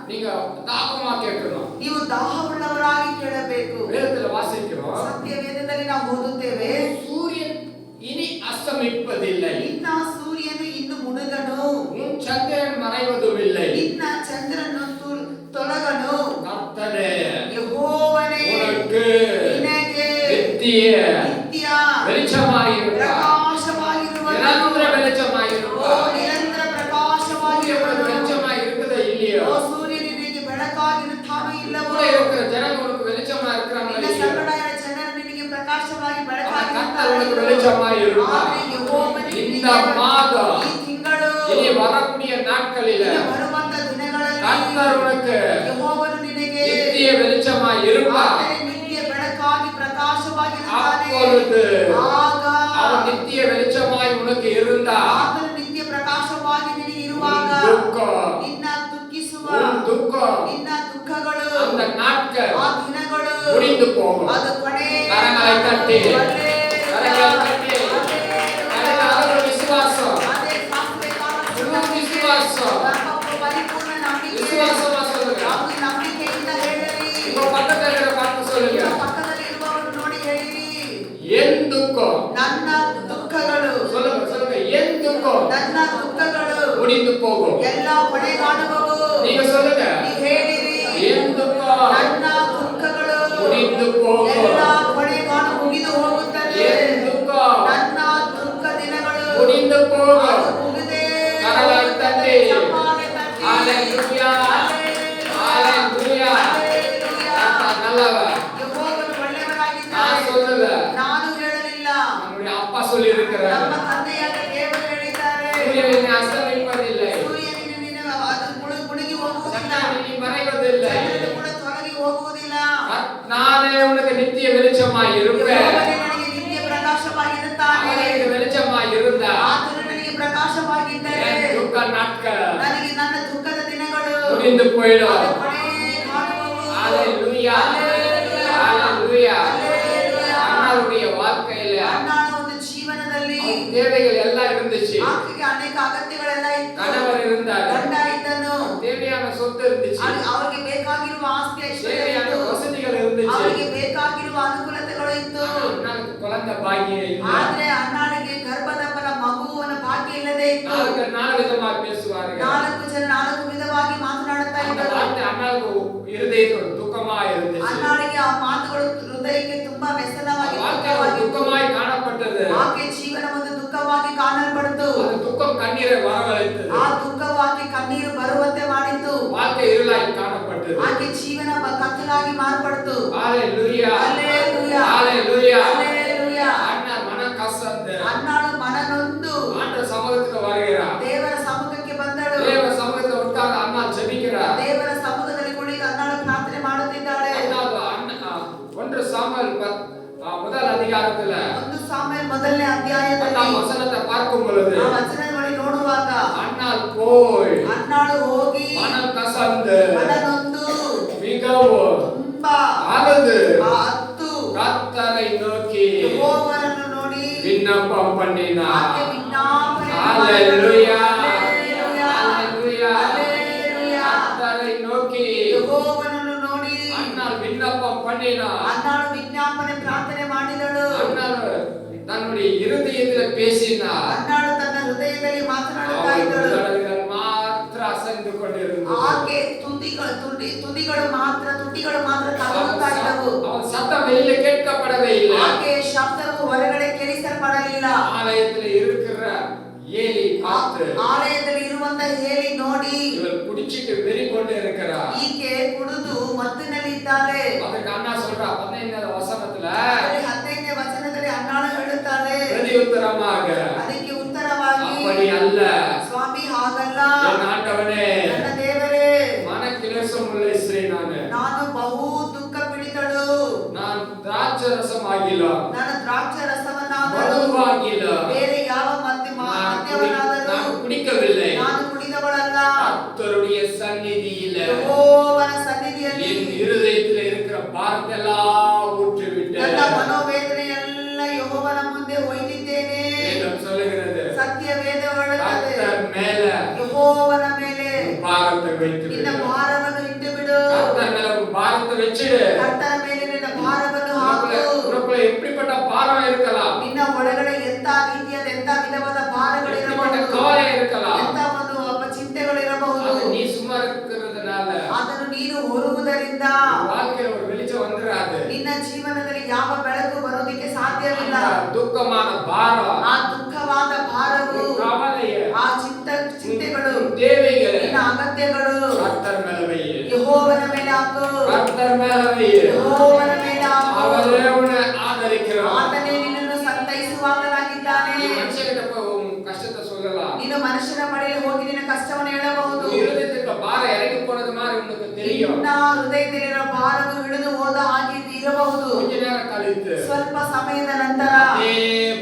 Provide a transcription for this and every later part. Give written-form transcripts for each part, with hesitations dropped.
நீங்க தாகமா கேட்கணும். ನೀವು ದಾಹವುಳ್ಳವರಾಗಿ ಕೇಳಬೇಕು. வேதத்துல வாசிக்கிறோம். ಸತ್ಯ ವೇದದಲ್ಲಿ ನಾವು ಓದುತ್ತೇವೆ. சூரியன் இனி அஸ்தமிப்பதில்லை. ನಿನ್ನ ಸೂರ್ಯನು ಇನ್ನು ಮುಳುಗನು. உன் சந்திரன் மறைவதுமில்லை. ನಿನ್ನ ಚಂದ್ರನು ತೊಲಗನು. கர்த்தரே ಯೆಹೋವನೇ உனக்கு ನಿನಗೆ நித்திய வெளிச்சமாயிருப்பார். ಪ್ರಕಾಶವಾಗಿರುವನು. நிரந்தர வெளிச்சமாயிருப்பார். ನಿರಂತರ ಪ್ರಕಾಶವಾಗಿರುವನು. வெளிச்சமாய் இருக்குதோ இல்லையோ, ಸೂರ್ಯನು ನಿನಗೆ ಬೆಳಕಾಗಿರುತ್ತಾನೋ ಇಲ್ಲವೋ, கூட இருக்கிற ஜனம் உனக்கு வெளிச்சமா இருக்கிறாங்களோ ನಿನ್ನ இல்லையோ, ಸಂಗಡ ಇರುವ ಜನರು ನಿನಗೆ ಪ್ರಕಾಶವಾಗಿ கர்த்தர் உனக்கு வெளிச்சமாய் இருப்பார். இந்த மாதம் ಈ ತಿಂಗಳು இனி வரக்கூடிய நாட்களில் ಬರುವಂತ ದಿನಗಳಲ್ಲಿ கர்த்தர் உனக்கு ಯೆಹೋವನು ನಿನಗೆ நித்திய வெளிச்சமாய் இருப்பார். ನಿತ್ಯ ಬೆಳಕಾಗಿ ಪ್ರಕಾಶವಾಗಿರುತ್ತಾನೆ. அப்பொழுது ಆಗ அவன் நித்திய வெளிச்சமாய் உனக்கு இருந்தால் ಆತನು ನಿತ್ಯ ಪ್ರಕಾಶವಾಗಿ ನಿನಗೆ ಇರುವಾಗ துக்கம், ನಿನ್ನ ದುಃಖಿಸುವ உன் துக்கம், ನಿನ್ನ ದುಃಖಗಳು அந்த நாட்கள் ಆ ದಿನಗಳು முடிந்து போகும். ಅದು ಕೊನೆ. கரங்களை தட்டி, கரங்களை தட்டி, அதுக்காக விசுவாசம், ಅದೇ ಶಾಸ್ತ್ರೀಯ விசுவாசம், ಪರಿಪೂರ್ಣ ನಂಬಿಕೆ. விசுவாசமா சொல்லுங்க. ಯಾವುದು ನಂಬಿಕೆಯಿಂದ ಹೇಳಿರಿ. உங்க பக்கத்துல இருக்கிற பார்த்து சொல்லுங்க. ನಿಮ್ಮ ಪಕ್ಕದಲ್ಲಿ ಇರುವವರು ನೋಡಿ ಹೇಳಿರಿ. என் துக்கம், ನನ್ನ ದುಃಖಗಳು, சொல்லுங்க சொல்லுங்க, என் துக்கம் ನನ್ನ ದುಃಖಗಳು முடிந்து போகும். ಎಲ್ಲ ಕೊನೆಗಾಣುವವು. நீங்க சொல்லுங்க, ನೀವು ಹೇಳಿರಿ. என் துக்கம் ನನ್ನ ದುಃಖಗಳು முடிந்து போகும். ಎಲ್ಲ ಕೊನೆಗಾಣು ಮುಗಿದು ಹೋಗುತ್ತದೆ. என் துக்கம் ನನ್ನ ದುಃಖ ದಿನಗಳು முடிந்து போகும். ಅದು ಮುಗಿದೇ கரங்களை தட்டி, ಚಪ್ಪಾಳೆ ತಟ್ಟಿ. ஹalleluya, ஹalleluya. கர்த்தர் நல்லவர். ಯೆಹೋವನು ಒಳ್ಳೆಯವರಾಗಿದ್ದಾನೆ. நான் சொல்லல, ನಾನು ಹೇಳಲಿಲ್ಲ, நம்முடைய அப்பா சொல்லி இருக்கிறார். ನಮ್ಮ ತಂದೆಯಾದ ದೇವರು ಹೇಳಿದ್ದಾರೆ. சூரியன் அஸ்தமிப்பதில்லை, ಸೂರ್ಯನಿನ ಅದು ಮುಳುಗಿ ಹೋಗುವುದಿಲ್ಲ, சந்திரன் இனி மறைவதில்லை. ಚಂದ್ರನು ಕೂಡ ತೊಲಗಿ ಹೋಗುವುದಿಲ್ಲ. நானே உனக்கு நித்திய வெளிச்சமாய் இருப்பேன். ಯೆಹೋವನೇ ನನಗೆ ನಿತ್ಯ ಪ್ರಕಾಶವಾಗಿರುತ್ತಾನೆ. அவனுக்கு வெளிச்சமாய் இருந்தா ಆತನು ನನಗೆ ಪ್ರಕಾಶವಾಗಿದ್ದರೆ என் துக்க நாட்கள் ನನಗೆ ನನ್ನ ದುಃಖದ ದಿನಗಳು முடிந்து போயிடும். ಅದು ಕೊನೆ ಕಾಣುವವು. ஹalleluya, ஹalleluya. அண்ணாவுடைய வாழ்க்கையில ಅಣ್ಣನ ಒಂದು ಜೀವನದಲ್ಲಿ தேவைகள் எல்லாம் இருந்துச்சு. ಆಕೆಗೆ ಅನೇಕ ಅಗತ್ಯಗಳೆಲ್ಲ ಇತ್ತು. கணவர் இருந்தார், ಗಂಡ ಇದ್ದನು, தேவையான சொத்து இருந்துச்சு, ಅವರಿಗೆ ಬೇಕಾಗಿರುವ ಆಸ್ತಿ ಐಶ್ವರ್ಯ தேவையான ಇತ್ತು, வசதிகள் இருந்துச்சு. ಅವರಿಗೆ ಬೇಕಾಗಿರುವ ಅನುಕೂಲತೆಗಳು ಇತ್ತು. அண்ணனுக்கு குழந்தை பாக்கியம் இல்லை. ಆದ್ರೆ ಅಣ್ಣನಿಗೆ ಗರ್ಭದ ಫಲ ಮಗುವನ ಭಾಗ್ಯ ಇಲ್ಲದೆ ಇತ್ತು. நாளுக்கு நாள் விதமா பேசுவார்கள். ನಾಲ್ಕು ವಿಧವಾಗಿ ಮಾತನಾಡುತ್ತಾ அந்த ಇದ್ದರು. வார்த்தை அண்ணாவுக்கு இருதயத்தில் துக்கமா இருந்துச்சு. ಅಣ್ಣನಿಗೆ ಆ ಮಾತುಗಳು ಹೃದಯಕ್ಕೆ ತುಂಬಾ ವ್ಯಸನವಾಗಿ வாழ்க்கை துக்கமாய் காணப்பட்டது. ಆಕೆ ಜೀವನ ಒಂದು ದುಃಖವಾಗಿ ಕಾಣಲ್ಪಡ್ತು. அந்த துக்கம் கண்ணீரை வரவழைத்தது. ಆ ದುಃಖವಾಗಿ ಕಣ್ಣೀರು ಬರುವಂತೆ ಮಾಡಿತು. வாழ்க்கை இருளாய் காணப்பட்டது. ಆಕೆ ಜೀವನ ಕತ್ತಲಾಗಿ ಮಾರ್ಪಡ್ತು. ஹalleluya, ஹalleluya, ஹalleluya. ஹalleluya. அண்ணா மனம் கசந்து ಅಣ್ಣಳು ಮನನೊಂದು ஆண்டவர் சமூகத்துக்கு வருகிறார். ದೇವರ ಸಮ್ಮುಖಕ್ಕೆ ಬಂದಳು. தேவ சமூகத்தை உட்கார அண்ணா ஜெபிக்கிறார். ದೇವರ ಸಮ್ಮುಖದಲ್ಲಿ ಕುಳಿತು ಅಣ್ಣಳು ಪ್ರಾರ್ಥನೆ ಮಾಡುತ್ತಿದ್ದಾಳೆ. 1 சாமுவேல் முதல் அதிகாரத்துல 1 ಸಾಮುವೇಲ್ ಮೊದಲನೇ ಅಧ್ಯಾಯದಲ್ಲಿ 10 ವಚನத்தை பார்க்கும் பொழுது ಆ ವಚನங்களை ನೋಡುವಾಗ அண்ணாள் போய் ಅಣ್ಣಳು ಹೋಗಿ மனம் கசந்து ಮನನೊಂದು மிகவும் ತುಂಬಾ அழுது ಅತ್ತು கர்த்தரை நோக்கி ಯೆಹೋವನನ್ನು ನೋಡಿ விண்ணப்பம் பண்ணினார். ಆಕೆ ವಿಜ್ಞಾಪನೆ ஹalleluya, ಹಲ್ಲೆಲೂಯಾ, ஹalleluya. ಹಲ್ಲೆಲೂಯಾ. கர்த்தரை நோக்கி ಯೆಹೋವನನ್ನು ನೋಡಿ அண்ணாள் விண்ணப்பம் பண்ணினார். ಅಣ್ಣಳು ವಿಜ್ಞಾಪನೆ ಪ್ರಾರ್ಥನೆ ಮಾಡಿದಳು. அண்ணாள் தன்னுடைய இருதயத்தில் பேசினார். ಅಣ್ಣಳು ತನ್ನ ಹೃದಯದಲ್ಲಿ ಮಾತನಾಡುತ್ತಾ அவள் ಇದ್ದಳು. உதடுகள் மாத்திர அசைந்து கொண்டிருந்தது. ಆಕೆ ತುಟಿಗಳು ಮಾತ್ರ ತಗುಲುತ್ತಾ ಇದ್ದವು. அவன் சத்தம் வெளியில கேட்கப்படவே இல்லை. ಆಕೆ ಶಬ್ದವು ಹೊರಗಡೆ ಕೇಳಿಸಲ್ಪಡಲಿಲ್ಲ. ஆலயத்தில் இருக்கிற ஏலி பார்த்து ಆಲಯದಲ್ಲಿ ಇರುವಂತ ಹೇಳಿ ನೋಡಿ இவள் குடிச்சிட்டு வெறி கொண்டு இருக்கிறார். ಈಕೆ ಕುಡಿದು ಮತ್ತಿನಲ್ಲಿದ್ದಾಳೆ. ಅದಕ್ಕೆ ಅಣ್ಣ சொல்றா 15ನೇ ವಚನத்துல 15ನೇ ವಚನದಲ್ಲಿ ಅಣ್ಣಾಳು ಹೇಳುತ್ತಾಳೆ, பிரதியுத்தரமாக ಅದಕ್ಕೆ ಉತ್ತರವಾಗಿ, அப்படி அல்ல ಸ್ವಾಮಿ ಹಾಗಲ್ಲ, என் ஆண்டவனே, ನನ್ನ ದೇವರೇ, மனக்கிலேசம் உள்ள ஸ்திரீ ನಾನು ಬಹು ದುಃಖ ಪೀಡಿತಳು. நான் திராட்சரசம் ஆகிலும் ನಾನು ದ್ರಾಕ್ಷ ರಸವನ್ನಾದರೂ மதுவாகிலும் ಬೇರೆ ಯಾವ ಮದ್ಯವನ್ನಾದರೂ நான் குடிக்கவில்லை. ನಾನು ಕುಡಿದವಳಲ್ಲ. கர்த்தருடைய சந்நிதியில ಯೆಹೋವನ ಸನ್ನಿಧಿಯಲ್ಲಿ என் இருதயத்தில் இருக்கிற பாரத்தெல்லாம் ஊற்றி ನನ್ನ விட்டேன். ಮನೋವೇದನೆಯೆಲ್ಲ ಯೆಹೋವನ ಮುಂದೆ ಒಯ್ದಿದ್ದೇನೆ. வேதம் சொல்லுகிறது, ಸತ್ಯ ವೇದ ಹೇಳುತ್ತದೆ, கர்த்தர் மேல ಯೆಹೋವನ ಮೇಲೆ பாரத்தை பாரத்தை வைத்து ನಿನ್ನ விடு. ಭಾರವನ್ನು ಇಟ್ಟು ಬಿಡು. கர்த்தர் மேல உன் பாரத்தை வச்சிடு. ಕರ್ತನ ಮೇಲೆ ನಿನ್ನ ಭಾರವನ್ನು ಹಾಕು. உனக்குள்ள எப்படிப்பட்ட பாரம் இருக்கலாம், ನಿನ್ನ ಒಳಗಡೆ ಎಂತ ರೀತಿಯಾದ ಎಂತ ವಿಧವಾದ எப்படிப்பட்ட ಭಾರಗಳಿರಬಹುದು, கவலை இருக்கலாம், ಎಂತ ಒಂದು ಚಿಂತೆಗಳಿರಬಹುದು. அது நீ சும்மா இருக்கிறதுனால ಅದನ್ನು ನೀನು ಹೊರುವುದರಿಂದ வாழ்க்கையில ஒரு வெளிச்சம் வந்துராது. ನಿನ್ನ ಜೀವನದಲ್ಲಿ ಯಾವ ಬೆಳಕು ಬರೋದಕ್ಕೆ ಸಾಧ್ಯವಿಲ್ಲ. அந்த துக்கமான பாரம், ಆ ದುಃಖವಾದ ಭಾರವು, கவலைய, ಆ ಚಿಂತೆಗಳು, தேவைகளை ನಿನ್ನ ಅಗತ್ಯಗಳು கர்த்தர் மேல வை. ಯೆಹೋವನ ಮೇಲೆ ಹಾಕು. கர்த்தர் மேல வை. ಯೆಹೋವನ ಮೇಲೆ ಹಾಕು. அவரே உன்னை ஆதரிக்கிறார். ಆತನೇ ನಿನ್ನನ್ನು ಸಂತೈಸುವಾತನಾಗಿದ್ದಾನೆ. நீ மனுஷங்கிட்ட போய் உன் கஷ்டத்தை சொல்லலாம். ನೀನು ಮನುಷ್ಯನ ಬಳಿಯಲ್ಲಿ ಹೋಗಿ ನಿನ್ನ ಕಷ್ಟವನ್ನು ಹೇಳಬಹುದು. உன் இருதயத்துல பாரம் இறங்கி போனது மாதிரி உனக்கு தெரியும். ನಿನ್ನ ಹೃದಯದಲ್ಲಿರೋ ಭಾರವು ಇಳಿದು ಹೋದ ಹಾಗೆ ಇರಬಹುದು. கொஞ்ச நேரம் கழித்து ಸ್ವಲ್ಪ ಸಮಯದ ನಂತರ அதே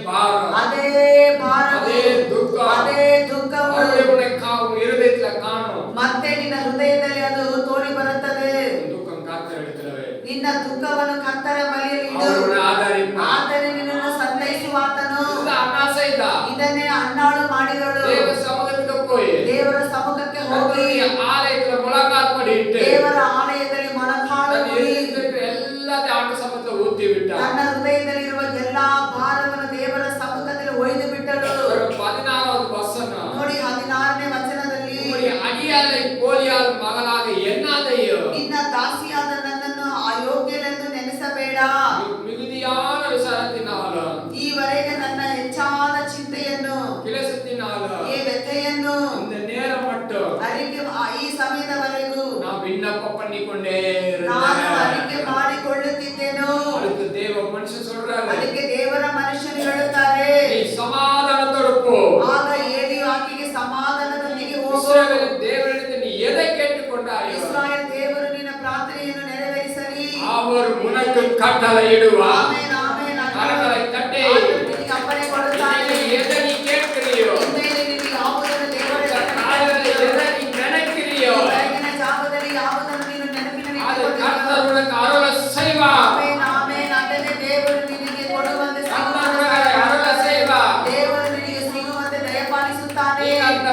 பாரம், ಅದೇ ಭಾರವು, அதே துக்கம், ಅದೇ ದುಃಖವು அவரே உன்னை உன் இருதயத்துல காணும். ಮತ್ತೆ ನಿನ್ನ ಹೃದಯದಲ್ಲಿ ಅದು ತೋರಿ ಬರುತ್ತದೆ. உன் துக்கம் கர்த்தர் இடத்துலவே. ನಿನ್ನ ದುಃಖವನ್ನು ಕರ್ತರ ಬಳಿಯಲ್ಲಿ ಇಡು. அவர் உன்னை ஆதரிப்பார். ಆತನೇ ನಿನ್ನನ್ನು ಸಂತೈಸುವಾತನು. இதுதான் அண்ணா செய்தா. ಇದನ್ನೇ ಅನ್ನಾಳು ಮಾಡಿದಳು. தேவ சமூகத்துக்கு போய் ದೇವರ ಸಮ್ಮುಖಕ್ಕೆ ಹೋಗಿ கர்த்தருடைய ஆலயத்துல முழங்கால் படிட்டு ದೇವರ ಆಲಯದಲ್ಲಿ ಮೊಣಕಾಲು தன் ಊರಿ இருதயத்துல எல்லாத்தையும் ஆண்டு சமூகத்துல ஊத்தி விட்டார். ತನ್ನ ಹೃದಯದಲ್ಲಿರುವ ಎಲ್ಲಾ ಭಾರವನ್ನು ದೇವರ ಸಮ್ಮುಖದಲ್ಲಿ ಒಯ್ದು ಬಿಟ್ಟಳು. 14வது வசனம். ನೋಡಿ 16ನೇ ವಚನದಲ್ಲಿ, உம்முடைய அடியாளை கோலியால் மகளாக எண்ணாதையோ, ನಿನ್ನ ದಾಸಿಯಾದ ನನ್ನನ್ನು ಅಯೋಗ್ಯನೆಂದು ನೆನೆಸಬೇಡ. மிகுதியான விசாரத்தினாலும் ಈವರೆಗೆ ನನ್ನ ಹೆಚ್ಚಾದ ಚಿಂತೆಯನ್ನು, கிளசத்தினாலும் ಈ ವ್ಯಥೆಯನ್ನು இந்த நேரம் மட்டும் ಅರಿಕೆ ಈ ಸಮಯದವರೆಗೂ நான் விண்ணப்பம் பண்ணிக்கொண்டே ನಾನು ಅರಿಕೆ இருந்தேன். ಮಾಡಿಕೊಳ್ಳುತ್ತಿದ್ದೆನು. அதுக்கு தேவ மனுஷன் சொல்றாரு, ಅದಕ್ಕೆ ದೇವರ ಮನುಷ್ಯರು ಹೇಳುತ್ತಾರೆ, நீ சமாதானத்தோடு போ. ಆಗ ಏಲಿಯು ಆಕೆಗೆ ಸಮಾಧಾನದೊಂದಿಗೆ ಹೋಗು. இஸ்ரவேலின் தேவனிடத்தில் நீ எதை கேட்டுக்கொண்டாயோ ಇಸ್ರಾಯೇಲ್ ದೇವರು ನಿನ್ನ ಪ್ರಾರ್ಥನೆಯನ್ನು ನೆರವೇರಿಸಲಿ. அவர் உனக்கு கட்டளையிடுவார். Amen, amen. கரங்களை தட்டி ಆತನು ನಿನಗೆ ಅಪ್ಪಣೆ ಕೊಡುತ್ತಾನೆ. இன்னைக்கு எதை நீ கேட்கிறியೋ, ಇನ್ಮೇಲೆ ನಿನಗೆ ಯಾವುದನ್ನು ದೇವರು காலையில எதை நீ நினைக்கிறியோ, ಬೆಳಗಿನ ಜಾವದಲ್ಲಿ ಯಾವುದನ್ನು ನೀನು ನೆನಪಿನಲ್ಲಿ அது ಇಟ್ಟುಕೊಂಡಿದ್ದೀಯೋ, கர்த்தர் உனக்கு அருள செய்வார். Amen, amen. ಅದನ್ನೇ ದೇವರು ನಿನಗೆ ಕೊಡುವಂತೆ கர்த்தர் உனக்கு அருள செய்வார். ದೇವರು ನಿನಗೆ ಸಿಗುವಂತೆ ದಯಪಾಲಿಸುತ್ತಾನೆ. நீங்க அந்த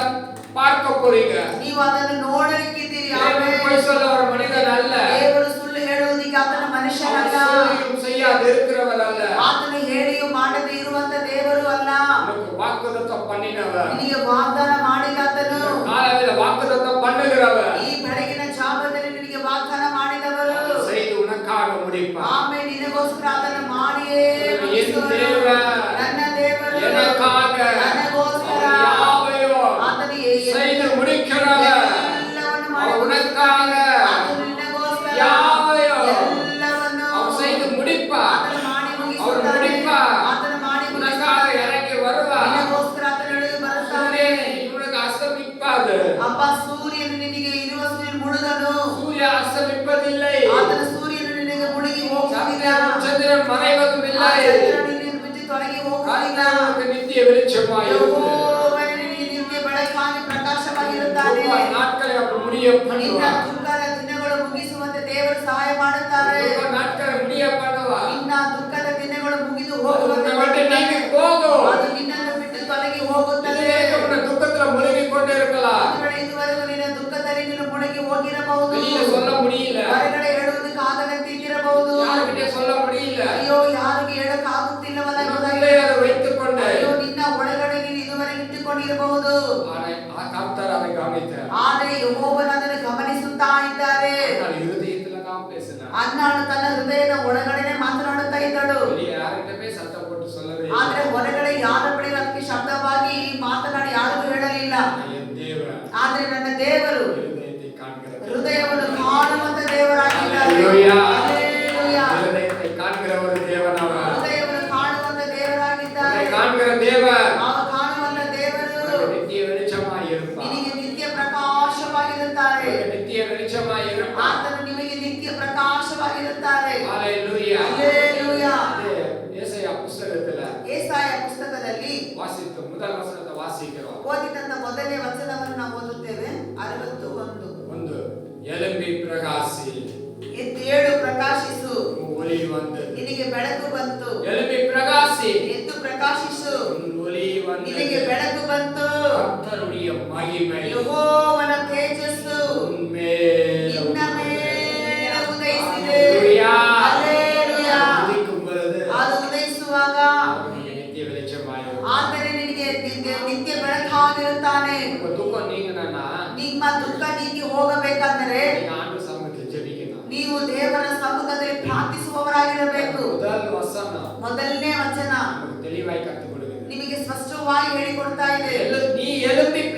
பார்க்க போறீங்க. ನೀವು ಅದನ್ನು ನೋಡಲಿಕ್ಕಿದ್ದೀರಿ. தேவன் ಆಮೆನ್. பொய் சொல்ல ஒரு மனிதன் அல்ல. ದೇವರು ಸುಳ್ಳು ಹೇಳುವುದಕ್ಕೆ ಆತನ அவர் ಮನುಷ್ಯನಲ್ಲ. சொல்லியும் செய்யாது இருக்கிறவர் அல்ல. ಆತನು ಹೇಳಿಯೂ ಮಾಡದೇ ಇರುವಂತ ದೇವರು ಅಲ್ಲ. உனக்கு வாக்குத்தத்தம் பண்ணினவர், ನಿನಗೆ ವಾಗ್ದಾನ ಮಾಡಿದಾತನು. காலையில வாக்குத்தத்தம் பண்ணுகிறவர், ಈ ಬೆಳಗಿನ ಜಾವದಲ್ಲಿ ನಿನಗೆ ವಾಗ್ದಾನ ಮಾಡಿದವರು. செய்து உனக்காக முடிப்பார். ಆಮೇಲೆ ನಿನಗೋಸ್ಕರ ಅದನ್ನು ಮಾಡಿಯೇ என் ಮುಗಿಸುವರು. தேவன் ನನ್ನ ದೇವರು எனக்காக ನನಗೋಸ್ಕರ அவர் யாவையும் ಆತನು செய்து முடிக்கிறவர். ಎಲ್ಲವನ್ನು அவர் ಮಾಡಿ உனக்காக ಆತನು ನಿನಗೋಸ್ಕರ யாவையும் ಎಲ್ಲವನ್ನು அவர் செய்து முடிப்பார். ಆತನು ಮಾಡಿ அவர் ಮುಗಿಸುತ್ತಾನೆ. முடிப்பார். ಆತನು ಮಾಡಿ உனக்காக ಮುಗಿಸುತ್ತಾನೆ. இறங்கி வருவார். ನಿನಗೋಸ್ಕರ ಆತನು ಇಳಿದು ಬರುತ್ತಾನೆ. சூரியன் உனக்கு அஸ்தமிக்காது. ಅಪ್ಪ, ಸೂರ್ಯನು ನಿನಗೆ ಇರುವ ಸೂರ್ಯನು ಮುಳುಗನು. சூரிய அஸ்தமிப்பதில்லை. ಆತನ ಸೂರ್ಯನು ನಿನಗೆ ಮುಳುಗಿ ಹೋಗುವುದಿಲ್ಲ. சந்திரன் மறைவதும் ಆ இல்லை. ಚಂದ್ರನು ನಿನ್ನನ್ನು ಬಿಟ್ಟು ತೊಲಗಿ ಹೋಗುವುದಿಲ್ಲ. கர்த்தர் உனக்கு நித்திய வெளிச்சமாயிருக்கிறது. ಯೆಹೋವನು ನಿನಗೆ ಬೆಳಕಾಗಿ ಪ್ರಕಾಶವಾಗಿರುತ್ತಾನೆ. நாட்களை அவர் முடிய ನಿನ್ನ பண்ணுவார். ದುಃಖದ ದಿನಗಳು ಮುಗಿಸುವಂತೆ ದೇವರು ಸಹಾಯ ಮಾಡುತ್ತಾರೆ. நாட்களை முடிய பண்ணுவார். ನಿನ್ನ ದುಃಖದ ದಿನಗಳು ಮುಗಿದು அது ಹೋಗುವಂತೆ உன்னை விட்டு நீங்கி ಮಾಡುತ್ತಾನೆ. போகும். ಅದು ನಿನ್ನನ್ನು ಬಿಟ್ಟು ತೊಲಗಿ ಹೋಗುತ್ತದೆ. இதுவரைக்கும் உன்னை துக்கத்துல முழுகிக் கொண்டே இருக்கலாம். ಇದುವರೆಗೂ ನಿನ್ನ ದುಃಖದಲ್ಲಿ ನೀನು ಮುಳುಗಿ ಹೋಗಿರಬಹುದು. வெளியில சொல்ல முடியல. ಹೊರಗಡೆ ಹೇಳುವುದಕ್ಕೆ ಆಗದಂತೆ ಇದ್ದಿರಬಹುದು. யாருக்கிட்டே சொல்ல முடியல. ಅಯ್ಯೋ, ಯಾರಿಗೆ ಹೇಳಕ್ಕಾಗುತ್ತಿಲ್ಲವಲ್ಲ ಎಂಬುದಾಗಿ. உனக்குள்ளே அதை வைத்துக்கொண்டு ಅಯ್ಯೋ, ನಿನ್ನ ಒಳಗಡೆ ನೀನು ಇದುವರೆಗೆ ಇಟ್ಟುಕೊಂಡಿರಬಹುದು. கர்த்தர் அதை கவனித்தார். ಆದರೆ ಯೆಹೋವನು ಅದನ್ನು ಗಮನಿಸುತ್ತಾ ಇದ್ದಾರೆ. ஆனால் இருதயத்துல தான் பேசினார். ಅನ್ನಾಳು ತನ್ನ ಹೃದಯದ ಒಳಗಡೆನೆ ಮಾತನಾಡುತ್ತಾ ಇದ್ದಳು. வெளியே யார்கிட்டமே சத்தம் போட்டு சொல்லவே இல்லை. ಆದ್ರೆ ಹೊರಗಡೆ ಯಾರ ಬಳಿ ಅದಕ್ಕೆ ಶಬ್ದವಾಗಿ ಮಾತನಾಡಿ ಯಾರಿಗೂ ಹೇಳಲಿಲ್ಲ. என் தேவன் ಆದ್ರೆ ನನ್ನ ದೇವರು இருதயத்தை காண்கிறார். ಹೃದಯವನ್ನು ಕಾಣುವಂತ ದೇವರಾಗಿದ್ದಾರೆ. ಹಲ್ಲೆಲೂಯಾ. ಹಲ್ಲೆಲೂಯಾ. இருதயத்தை காண்கிற ஒரு தேவன் அவர். ಹೃದಯವನ್ನು ಕಾಣುವಂತ ದೇವರಾಗಿದ್ದಾರೆ. உன்னை காண்கிற தேவன் ಆಗ ಕಾಣುವಂತ ದೇವರು உனக்கு நித்திய வெளிச்சமாய் இருப்பார். ನಿನಗೆ ನಿತ್ಯ ಪ್ರಕಾಶವಾಗಿರುತ್ತಾರೆ. உனக்கு நித்திய வெளிச்சமாய் இருப்பார். ಆತನು ನಿಮಗೆ ನಿತ್ಯ ಪ್ರಕಾಶವಾಗಿರುತ್ತಾರೆ. ஹல்லேலூயா. ಹಲ್ಲೆಲೂಯಾ. ஏசாயா புத்தகத்துல ಏಸಾಯ ಪುಸ್ತಕದಲ್ಲಿ வாசித்த முதல் வசனத்தை வாசிக்கிறோம். ಓದಿದಂತ ಮೊದಲನೇ ವಚನವನ್ನು ನಾವು ಓದುತ್ತೇವೆ. 61. ಒಂದು ಎಲಂಬಿ ಪ್ರಕಾಶಿ, ಎದ್ದೇಳು, ಪ್ರಕಾಶಿಸು, ஒளி வந்து ನಿನಗೆ ಬೆಳಕು ಬಂತು. ಎಲಂಬಿ ಪ್ರಕಾಶಿ, ಎದ್ದು ಪ್ರಕಾಶಿಸು, ஒளி வந்து ನಿನಗೆ ಬೆಳಕು ಬಂತು. கர்த்தருடைய மகிமை ಯೆಹೋವನ ತೇಜಸ್ಸು உன்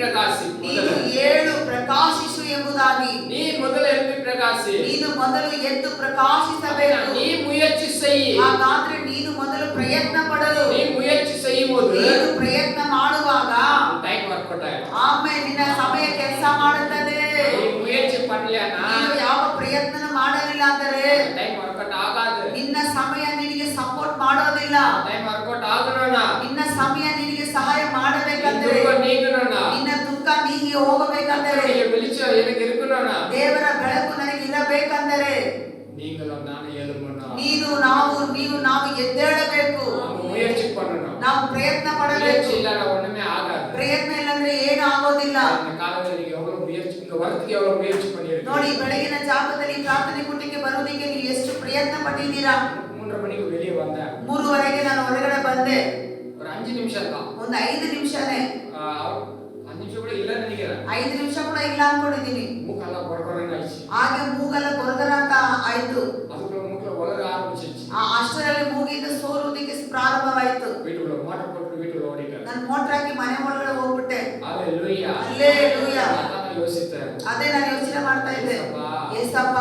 ಪ್ರಕಾಶಿ, ನೀನು ಏಳು ಪ್ರಕಾಶಿಸು ಎಂಬುದಾಗಿ. ನೀ ಮೊದಲು ಎದ್ದು ಪ್ರಕಾಶಿ, ನೀನು ಮೊದಲು ಎದ್ದು ಪ್ರಕಾಶಿಸಬೇಕು. ನೀ ಮುಯற்சி செய், ಹಾಗಾದ್ರೆ ನೀನು ಮೊದಲು ಪ್ರಯತ್ನ ಪಡಲು. ನೀ ಮುಯற்சி செய்யும்போது ನೀನು ಪ್ರಯತ್ನ ಮಾಡುವಾಗ ಟೈಮ್ ವರ್ಕೌಟ್ ಆಯ್ತು. ಆಮೇಲೆ ನಿನ್ನ ಸಮಯ ಕೆಲಸ ಮಾಡುತ್ತದೆ. ನೀ ಮುಯற்சி பண்ணலனா, ನೀನು ಯಾವ ಪ್ರಯತ್ನ ಮಾಡಲಿಲ್ಲ ಅಂದರೆ ಟೈಮ್ ವರ್ಕೌಟ್ ಆಗಾದು. ನಿನ್ನ ಸಮಯ ನಿನಗೆ ಸಪೋರ್ಟ್ ಮಾಡೋದಿಲ್ಲ. ಟೈಮ್ ವರ್ಕೌಟ್ ಆಗನೋಣ, ನಿನ್ನ ಸಮಯ ನಿನಗೆ ಸಹಾಯ ಮಾಡಬೇಕಂದ್ರೆ, ನೀಗನೋಣ, ನಿನ್ನ ದುಃಖ ನೀಗಿ ಹೋಗಬೇಕಂದರೆ, வெளிச்ச எனக்கு இருக்கணும்னா, ದೇವರ ಬೆಳಕು ನನಗೆ ಇರಬೇಕಂದರೆ நீங்களும் நானும் எழும்பணும். ನೀನು ನಾವು ಎದ್ದೇಳಬೇಕು. முயற்சி பண்ணணும். ನಾವು ಪ್ರಯತ್ನ ಪಡಬೇಕು. முயற்சி இல்லனா ஒண்ணுமே ஆகாது. ಪ್ರಯತ್ನ ಇಲ್ಲಂದ್ರೆ ಏನು ಆಗೋದಿಲ್ಲ. இந்த காலையில நீங்க எவ்வளவு முயற்சி, இந்த வரதுக்கு எவ்வளவு முயற்சி பண்ணிருக்கீங்க? ನೋಡಿ, ಬೆಳಗಿನ ಜಾವದಲ್ಲಿ ಪ್ರಾರ್ಥನೆ ಕೂಟಕ್ಕೆ ಬರೋದಕ್ಕೆ ನೀವು ಎಷ್ಟು ಪ್ರಯತ್ನ ಪಟ್ಟಿದ್ದೀರಾ? 3:30 மணிக்கு வெளியே வந்தேன். 3:30ಗೆ ನಾನು ಹೊರಗಡೆ ಬಂದೆ. ஒரு 5 நிமிஷம் தான். ಒಂದು 5 ನಿಮಿಷನೇ. 5 நிமிஷம் கூட இல்ல நினைக்கிறேன். 5 ನಿಮಿಷ ಕೂಡ ಇಲ್ಲ ಅನ್ಕೊಂಡಿದ್ದೀನಿ. மூக்கெல்லாம் கொரகொரன்னு ஆயிடுச்சு. ಹಾಗೆ ಮೂಗಲ್ಲ ಕೊರಗರ ಅಂತ ಆಯ್ತು. அதுக்குள்ள மூக்குல ஒலர ஆரம்பிச்சிருச்சு. ಅಷ್ಟರಲ್ಲಿ ಮೂಗಿಂದ ಸೋರುವುದಕ್ಕೆ ಪ್ರಾರಂಭವಾಯಿತು. வீட்டுக்குள்ள மோட்டர் போட்டு வீட்டுக்குள்ள ஓடிட்டேன். ನಾನು ಮೋಟರ್ ಹಾಕಿ ಮನೆ ಒಳಗಡೆ ಹೋಗ್ಬಿಟ್ಟೆ. ஹalleluya, ಹಲ್ಲೆಲೂಯಾ. நான் யோசித்தேன். ಅದೇ ನಾನು ಯೋಚನೆ ಮಾಡ್ತಾ ಇದ್ದೆ, ಯೇಸಪ್ಪ,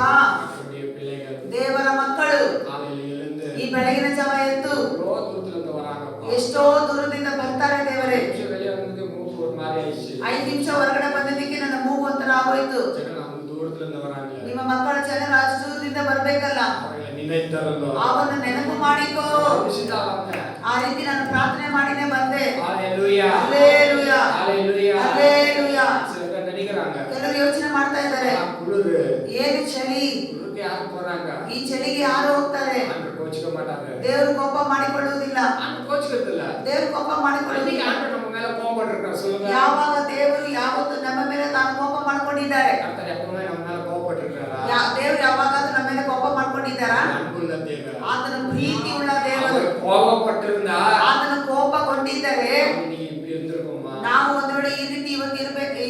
நம்முடைய பிள்ளைகள், ದೇವರ ಮಕ್ಕಳು காலையில எழுந்து ಈ ಬೆಳಗಿನ ಜಾವ ಎದ್ದು எவ்வளோ தூரத்துல இருந்து வராங்கப்பா. ಎಷ್ಟೋ ದೂರದಿಂದ ಬರ್ತಾರೆ ದೇವರೇ. நிமிஷம் வெளியே வந்ததுக்கு மூக்கு ஒரு மாதிரி ஆயிடுச்சு. 5 ನಿಮಿಷ ಹೊರಗಡೆ ಬಂದಿದ್ದಕ್ಕೆ ನನ್ನ ಮೂಗು ಒಂಥರ ಆಗೋಯ್ತು. ஜனங்க அந்த தூரத்துல இருந்து வராங்க. ನಿಮ್ಮ ಮಕ್ಕಳ ಜನರು ಅಷ್ಟು ದೂರದಿಂದ ಬರ್ಬೇಕಲ್ಲ, அவங்களை நினைத்தாரല്ലോ. ಅವನ್ನ ನೆನಪು ಮಾಡಿಕೋ. ವಿಶಿಷ್ಟ ಬಂದೆ. ಆ ರೀತಿ ನಾನು ಪ್ರಾರ್ಥನೆ ಮಾಡಿನೇ ಬಂದೆ. ஹalleluya, ಹಲ್ಲೆಲೂಯಾ, ஹalleluya, ಹಲ್ಲೆಲೂಯಾ. சில பேர் நினைக்கிறாங்க, ಕೆಲವರು ಯೋಚನೆ ಮಾಡ್ತಾ ಇದ್ದಾರೆ, குளிரு, ಏನು ಚಳಿ, குளிருக்கு யாரு போறாங்க? ಈ ಚಳಿಗೆ ಯಾರು ಹೋಗ್ತಾರೆ? ஆண்டவர் கோச்சிக்க மாட்டாங்க. ದೇವರು ಕೋಪ ಮಾಡಿಕೊಳ್ಳುವುದಿಲ್ಲ. ஆண்டவர் கோச்சிக்கிறது இல்ல. ದೇವರು ಕೋಪ இன்னைக்கு ಮಾಡಿಕೊಳ್ಳುವುದಿಲ್ಲ. ஆண்டவர் நம்ம மேல கோபப்பட்டிருக்கார் சொல்லுங்க. ಯಾವಾಗ ದೇವರು ಯಾವತ್ತು ನಮ್ಮ ಮೇಲೆ ತಾನು ಕೋಪ ಮಾಡ್ಕೊಂಡಿದ್ದಾರೆ? கர்த்தர் எப்பவுமே நம்ம மேல கோபப்பட்டிருக்காரா? ದೇವರು ಯಾವಾಗಾದ್ರೂ ನಮ್ಮ ಮೇಲೆ ಕೋಪ ಮಾಡ್ಕೊಂಡಿದ್ದಾರಾ? அன்புள்ள தேவன். ಆತನ ಪ್ರೀತಿ ಉಳ್ಳ ದೇವರು. அவர் கோபப்பட்டிருந்தா ಆತನ ಕೋಪಗೊಂಡಿದ್ದರೆ நீங்க இப்படி இருந்திருக்குமா? ನಾವು ಒಂದು ವೇಳೆ ಈ ರೀತಿ ಇವತ್ತು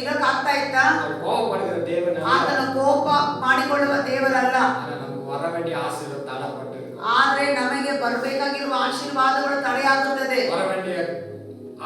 ಇರಕ್ ಆಗ್ತಾ ಇತ್ತಾ? அவர் கோபப்படுகிற தேவன் அல்ல. ಆತನ ಕೋಪ ಮಾಡಿಕೊಳ್ಳುವ ದೇವರಲ್ಲ. ஆனா நமக்கு வர வேண்டிய ஆசீர்வாதம் தடைப்பட்டிருக்கு. ಆದ್ರೆ ನಮಗೆ ಬರಬೇಕಾಗಿರುವ ಆಶೀರ್ವಾದಗಳು ತಡೆಯಾಗುತ್ತದೆ. வர வேண்டிய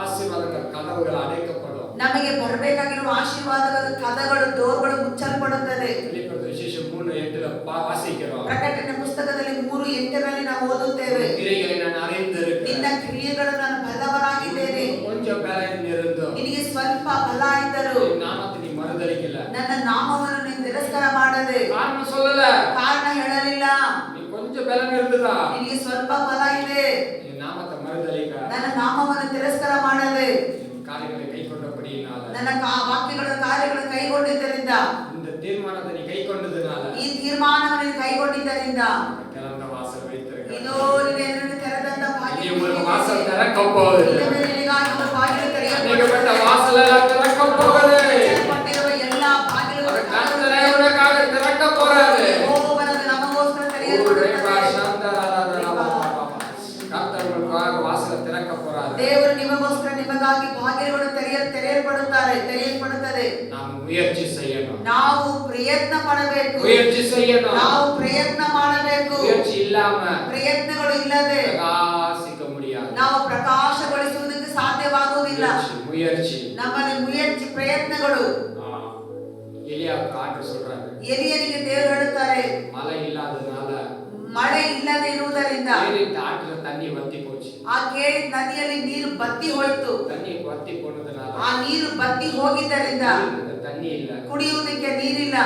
ஆசீர்வாதங்கள் கதவுகள் அடைக்கப்படும். ನಮಗೆ ಬರಬೇಕಾಗಿರುವ ಆಶೀರ್ವಾದಗಳ ಕದಗಳು, ಡೋರ್ಗಳು ಮುಚ್ಚಲ್ಪಡುತ್ತದೆ. வெளிப்படுத்த விசேஷம் 3:8 வாசிக்கிறோம். ಪ್ರಕಟಣೆ ಪುಸ್ತಕದಲ್ಲಿ 3:8ರಲ್ಲಿ ನಾವು ಓದುತ್ತೇವೆ, கிரியைகளை நான் அறிந்திருக்கிறேன். ನಿನ್ನ ಕ್ರಿಯೆಗಳು ನಾನು ಬಲ್ಲವನಾಗಿದ್ದೇನೆ. கொஞ்சம் பலன் இருந்தோம். ನಿನಗೆ ಸ್ವಲ್ಪ ಬಲ ಇದ್ದರು, என் நாமத்தை நீ மறுதலிக்கல. ನನ್ನ ನಾಮವನ್ನು ನೀನು ತಿರಸ್ಕಾರ ಮಾಡದೆ. காரணம் சொல்லல. ಕಾರಣ ಹೇಳಲಿಲ್ಲ. நீ கொஞ்சம் பலன் இருந்ததா? ನಿನಗೆ ಸ್ವಲ್ಪ ಬಲ ಇದೆ, என் நாமத்தை மறுதலிக்க. ನನ್ನ ನಾಮವನ್ನು ತಿರಸ್ಕಾರ ಮಾಡದೆ. காரியங்களை கைக்கொண்டபடியினால, ನನ್ನ ವಾಕ್ಯಗಳ ಕಾರ್ಯಗಳನ್ನು ಕೈಗೊಂಡಿದ್ದರಿಂದ, இந்த தீர்மானத்தை நீ கைக்கொண்டதுனால, ಈ ತೀರ್ಮಾನವನ್ನು ಕೈಗೊಂಡಿದ್ದರಿಂದ திறந்த வாசல் வைத்திருக்க. ಇದೋ ನಿನ್ನ ಎದುರಿನ ತೆರೆದಂತ இனி ಬಾಗಿಲು உங்களுக்கு வாசல் திறக்க போகுது. ಇನ್ನು ನಿನಗಾಗಿ ಒಂದು ಬಾಗಿಲು ತೆರೆಯಲ್ಪಡುತ್ತದೆ. அநேகப்பட்ட வாசல் எல்லாம் திறக்க போகுது. ತೆರೆಯಲ್ಪಟ್ಟಿರುವ ಎಲ್ಲಾ ಬಾಗಿಲುಗಳು அவர் கர்த்தரே உனக்காக திறக்க போறாரு. ಯೆಹೋವನದು ನಮಗೋಸ್ಕರ ತೆರೆಯಲ್ಪಡುತ್ತದೆ. கர்த்தர் உங்களுக்காக வாசலை திறக்க போறாரு. ದೇವರು ನಿಮಗೋಸ್ಕರ ನಿಮಗಾಗಿ ಬಾಗಿಲುಗಳು ತೆರೆಯಲ್ಪಡುತ್ತದೆ. நாம் முயற்சி செய்யணும். ನಾವು ಪ್ರಯತ್ನ ಪಡಬೇಕು. முயற்சி செய்யணும். ನಾವು ಪ್ರಯತ್ನ ಮಾಡಬೇಕು. முயற்சி இல்லாம ಪ್ರಯತ್ನಗಳು ಇಲ್ಲದೆ பிரகாசிக்க முடியாது. ನಾವು ಪ್ರಕಾಶಗೊಳಿಸುವುದಕ್ಕೆ ಸಾಧ್ಯವಾಗುವುದಿಲ್ಲ. முயற்சி ನಮ್ಮಲ್ಲಿ ಪ್ರಯತ್ನಗಳು. எலியாவுக்கு ஆண்டவர் சொல்றாரு, ಎಲಿಯನಿಗೆ ದೇವರು ಹೇಳುತ್ತಾರೆ, மழை இல்லாததுனால ಮಳೆ ಇಲ್ಲದೆ ಇರುವುದರಿಂದ கேரித் ஆற்றுல தண்ணி வத்தி போச்சு. ಆ ಕೇರಿತ್ ನದಿಯಲ್ಲಿ ನೀರು ಬತ್ತಿ ಹೋಯಿತು. தண்ணி வத்தி போனதுனால ಆ ನೀರು ಬತ್ತಿ ಹೋಗಿದ್ದರಿಂದ தண்ணி இல்ல, ಕುಡಿಯುವುದಕ್ಕೆ ನೀರಿಲ್ಲ.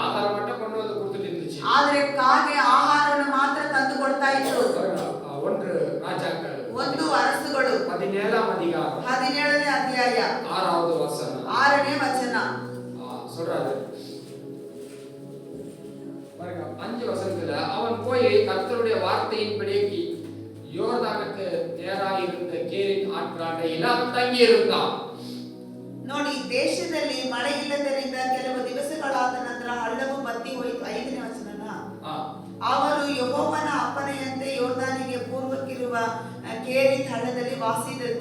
ஆகாரம் மட்டும் கொண்டு வந்து கொடுத்துட்டு இருந்துச்சு. ಆದ್ರೆ ಕಾಗೆ ಆಹಾರವನ್ನು ಮಾತ್ರ ತಂದು ಕೊಡ್ತಾ ಇತ್ತು. 1 ராஜாக்கள் 1 ಅರಸುಗಳು 17ஆம் அதிகாரம் 17ನೇ ಅಧ್ಯಾಯ 6வது வசனம் 6ನೇ ವಚನ சொல்றாரு பாருங்க. 5 வசனத்துல அவன் போய் கர்த்தருடைய வார்த்தையின்படி யோர்தானுக்கு நேராக இருந்த கேரித் ஆற்றாண்டையில் அவன் தங்கி இருந்தான். ನೋಡಿ, ದೇಶದಲ್ಲಿ ಮಳೆ ಇಲ್ಲದರಿಂದ ಕೆಲವು ದಿವಸಗಳಾದ ನಂತರ ಹಳ್ಳವು ಬತ್ತಿ ಹೋಯಿತು. 5ನೇ ವಚನನ ಅವರು ಯೆಹೋವನ ಅಪ್ಪಣೆಯಂತೆ ಯೋರ್ದಾನಿಗೆ ಪೂರ್ವಕ್ಕಿರುವ ಕೇರಿತ್ ಹಳ್ಳದಲ್ಲಿ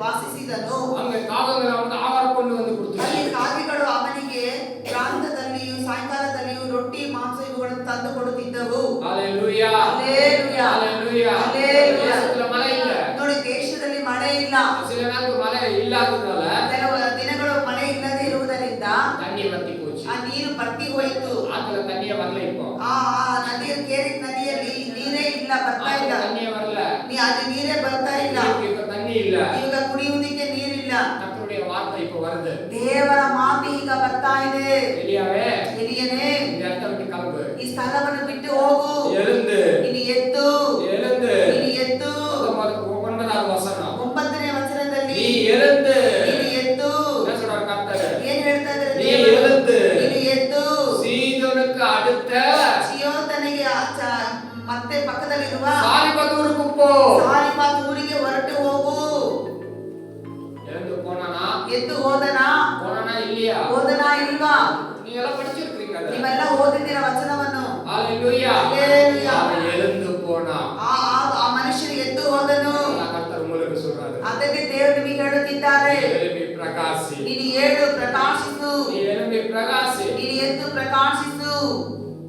ವಾಸಿಸಿದನು. அங்க காகங்கள் அவனுக்கு ஆகாரம் கொண்டு வந்து கொடுத்துச்சு. ಅಲ್ಲಿ ಕಾಗೆಗಳು ಅವನಿಗೆ ಪ್ರಾಂತದಲ್ಲಿಯೂ ಸಾಯಂಕಾಲದಲ್ಲಿಯೂ ರೊಟ್ಟಿ, ಮಾಂಸ ಇವುಗಳನ್ನು ತಂದು ಕೊಡುತ್ತಿದ್ದವು. ஹalleluya, ஹalleluya, ஹalleluya. ஹalleluya. தேசத்துல மழை இல்ல. ನೋಡಿ, ದೇಶದಲ್ಲಿ ಮಳೆ ಇಲ್ಲ. சில நாளுக்கு மழை இல்லாததால ಕೆಲವು ದಿನಗಳು ಮಳೆ ಇಲ್ಲದೆ ಇರುವುದರಿಂದ வரல இப்போ. ಆ ನದಿಯ ಕೇರಿತ್ ನದಿಯಲ್ಲಿ ನೀರೇ ಇಲ್ಲ, ಬರ್ತಾ ಇಲ್ಲ. தண்ணியே வரல. ಅಲ್ಲಿ ನೀರೇ ಬರ್ತಾ ಇಲ್ಲ. இப்ப தண்ணி இல்ல. ಈಗ ಕುಡಿಯುವುದಕ್ಕೆ ನೀರಿಲ್ಲ. கர்த்தருடைய வார்த்தை இப்ப வருது. ದೇವರ ಮಾತು ಈಗ ಬರ್ತಾ ಇದೆ. எலியாவே, ಎಲಿಯನೇ, இந்த இடத்தை விட்டு கிளம்பு. ಈ ಸ್ಥಳವನ್ನು ಬಿಟ್ಟು ಹೋಗು. எழுந்து, ನೀನು ಎದ್ದು, எழுந்து. ನೀನು ಎದ್ದು. 9வது வசனம். 9ನೇ ವಚನದಲ್ಲಿ நீ எழுந்து. ನೀನು ಎದ್ದು. என்ன சொல்றார் கர்த்தர்? ಏನು ಹೇಳ್ತಾ ಇದ್ದಾರೆ நீ ದೇವರು? எழுந்து. ನೀನು ಎದ್ದು சீதோனுக்கு அடுத்த ಸಿಯೋತನಿಗೆ ಮತ್ತೆ ಪಕ್ಕದಲ್ಲಿರುವ சாரிபத் ஊருக்கு போ. ಸಾರಿಪಾತ್ ಊರಿಗೆ ಹೊರಟು ಹೋಗು. எழுந்து போனானா? ಎದ್ದು ಹೋದನಾ? போனானா இல்லையா? ಹೋದನಾ ಇಲ್ವಾ? நீங்க எல்லாம் படிச்சிருக்கீங்க அத. ನೀವೆಲ್ಲ ಓದಿದ್ದೀರಾ ವಚನವನ್ನು. ஹalleluya. ஹalleluya. அவன் எழுந்து போனான். ಆ ಮನುಷ್ಯನು ಎದ್ದು ಹೋದನು. கர்த்தர் உங்களுக்கு சொல்றாரு. ಅದಕ್ಕೆ ದೇವರು ನಿಮಗೆ ಹೇಳುತ್ತಿದ್ದಾರೆ, எழும்பி பிரகாசி. ನೀನು ಏಳು ಪ್ರಕಾಶಿಸು. நீ எழும்பி பிரகாசி. ನೀನು ಎದ್ದು ಪ್ರಕಾಶಿಸು.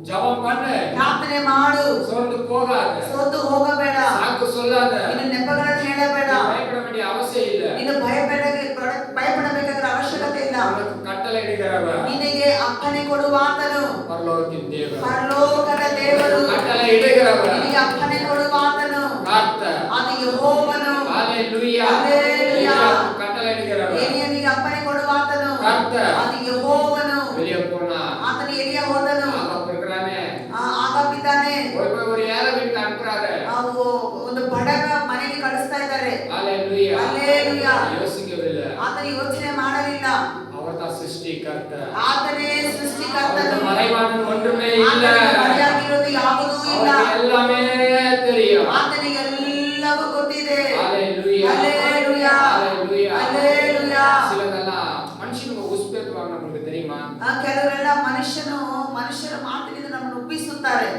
ஜெபம் பண்ணு. ಪ್ರಾರ್ಥನೆ ಮಾಡು. சோர்ந்து போகாத. ಸೋತು ಹೋಗಬೇಡ. சாக்கு சொல்லாத. ನೀನು ನೆಪಗಳನ್ನು ಹೇಳಬೇಡ. பயப்பட வேண்டிய அவசியம் இல்ல. ನೀನು ಭಯಪಡಬೇಕಾದ ಅವಶ್ಯಕತೆ ಇಲ್ಲ. உனக்கு கட்டளை இடுகிறவர் ನಿನಗೆ ಅಪ್ಪಣೆ ಕೊಡುವಾತನು பரலோகத்தின் தேவன். ಪರಲೋಕದ ದೇವರು. கட்டளை இடுகிறவர் ನಿನಗೆ ಅಪ್ಪಣೆ ಕೊಡುವಾತನು கர்த்தர். ಅದು ಯೆಹೋವನು. ஹalleluya. ஹalleluya. கட்டளை இடுகிறவர் ಎಲಿಯನಿಗೆ ಅಪ್ಪಣೆ ಕೊಡುವಾತನು கர்த்தர். ಅದು ಯೆಹೋವನು. வெளிய போனா ಆತನು ಎಲಿಯ ಹೋದನು. ஆகாப் இருக்கிறானே. ಆಗಾಪಿದ್ದಾನೆ. போய் ஒரு ஏழை வீட்டுக்கு அனுப்புறாரு. ಒಂದು ಬಡಗ ಮನೆಗೆ ಕಳಿಸ್ತಾ ಇದ್ದಾರೆ. ஹalleluya. ஹalleluya. யோசிக்கவில்லை. ಆತನು ಯೋಚನೆ ಮಾಡಲಿಲ್ಲ. அவர்தான் சிருஷ்டிகர்த்தர். ಆತನೇ ಸೃಷ್ಟಿಕರ್ತನು. மறைவானது ஒன்றுமே இல்ல. ಆತನಿಗೆ ಮರೆಯಾಗಿರೋದು ಯಾವುದೂ ಇಲ್ಲ. அவருக்கு எல்லாமே தெரியும். ಆತನಿಗೆ ಎಲ್ಲವೂ ಗೊತ್ತಿದೆ. ஹalleluya. ஹalleluya. ஹalleluya. ஹalleluya. சிலதெல்லாம் மனுஷனுக்கு உஸ்பேத்துவாங்க, நமக்கு தெரியுமா? ಕೆಲವರೆಲ್ಲ ಮನುಷ್ಯರ ಮಾತಿನಿಂದ ನಮ್ಮನ್ನು ಒಪ್ಪಿಸುತ್ತಾರೆ.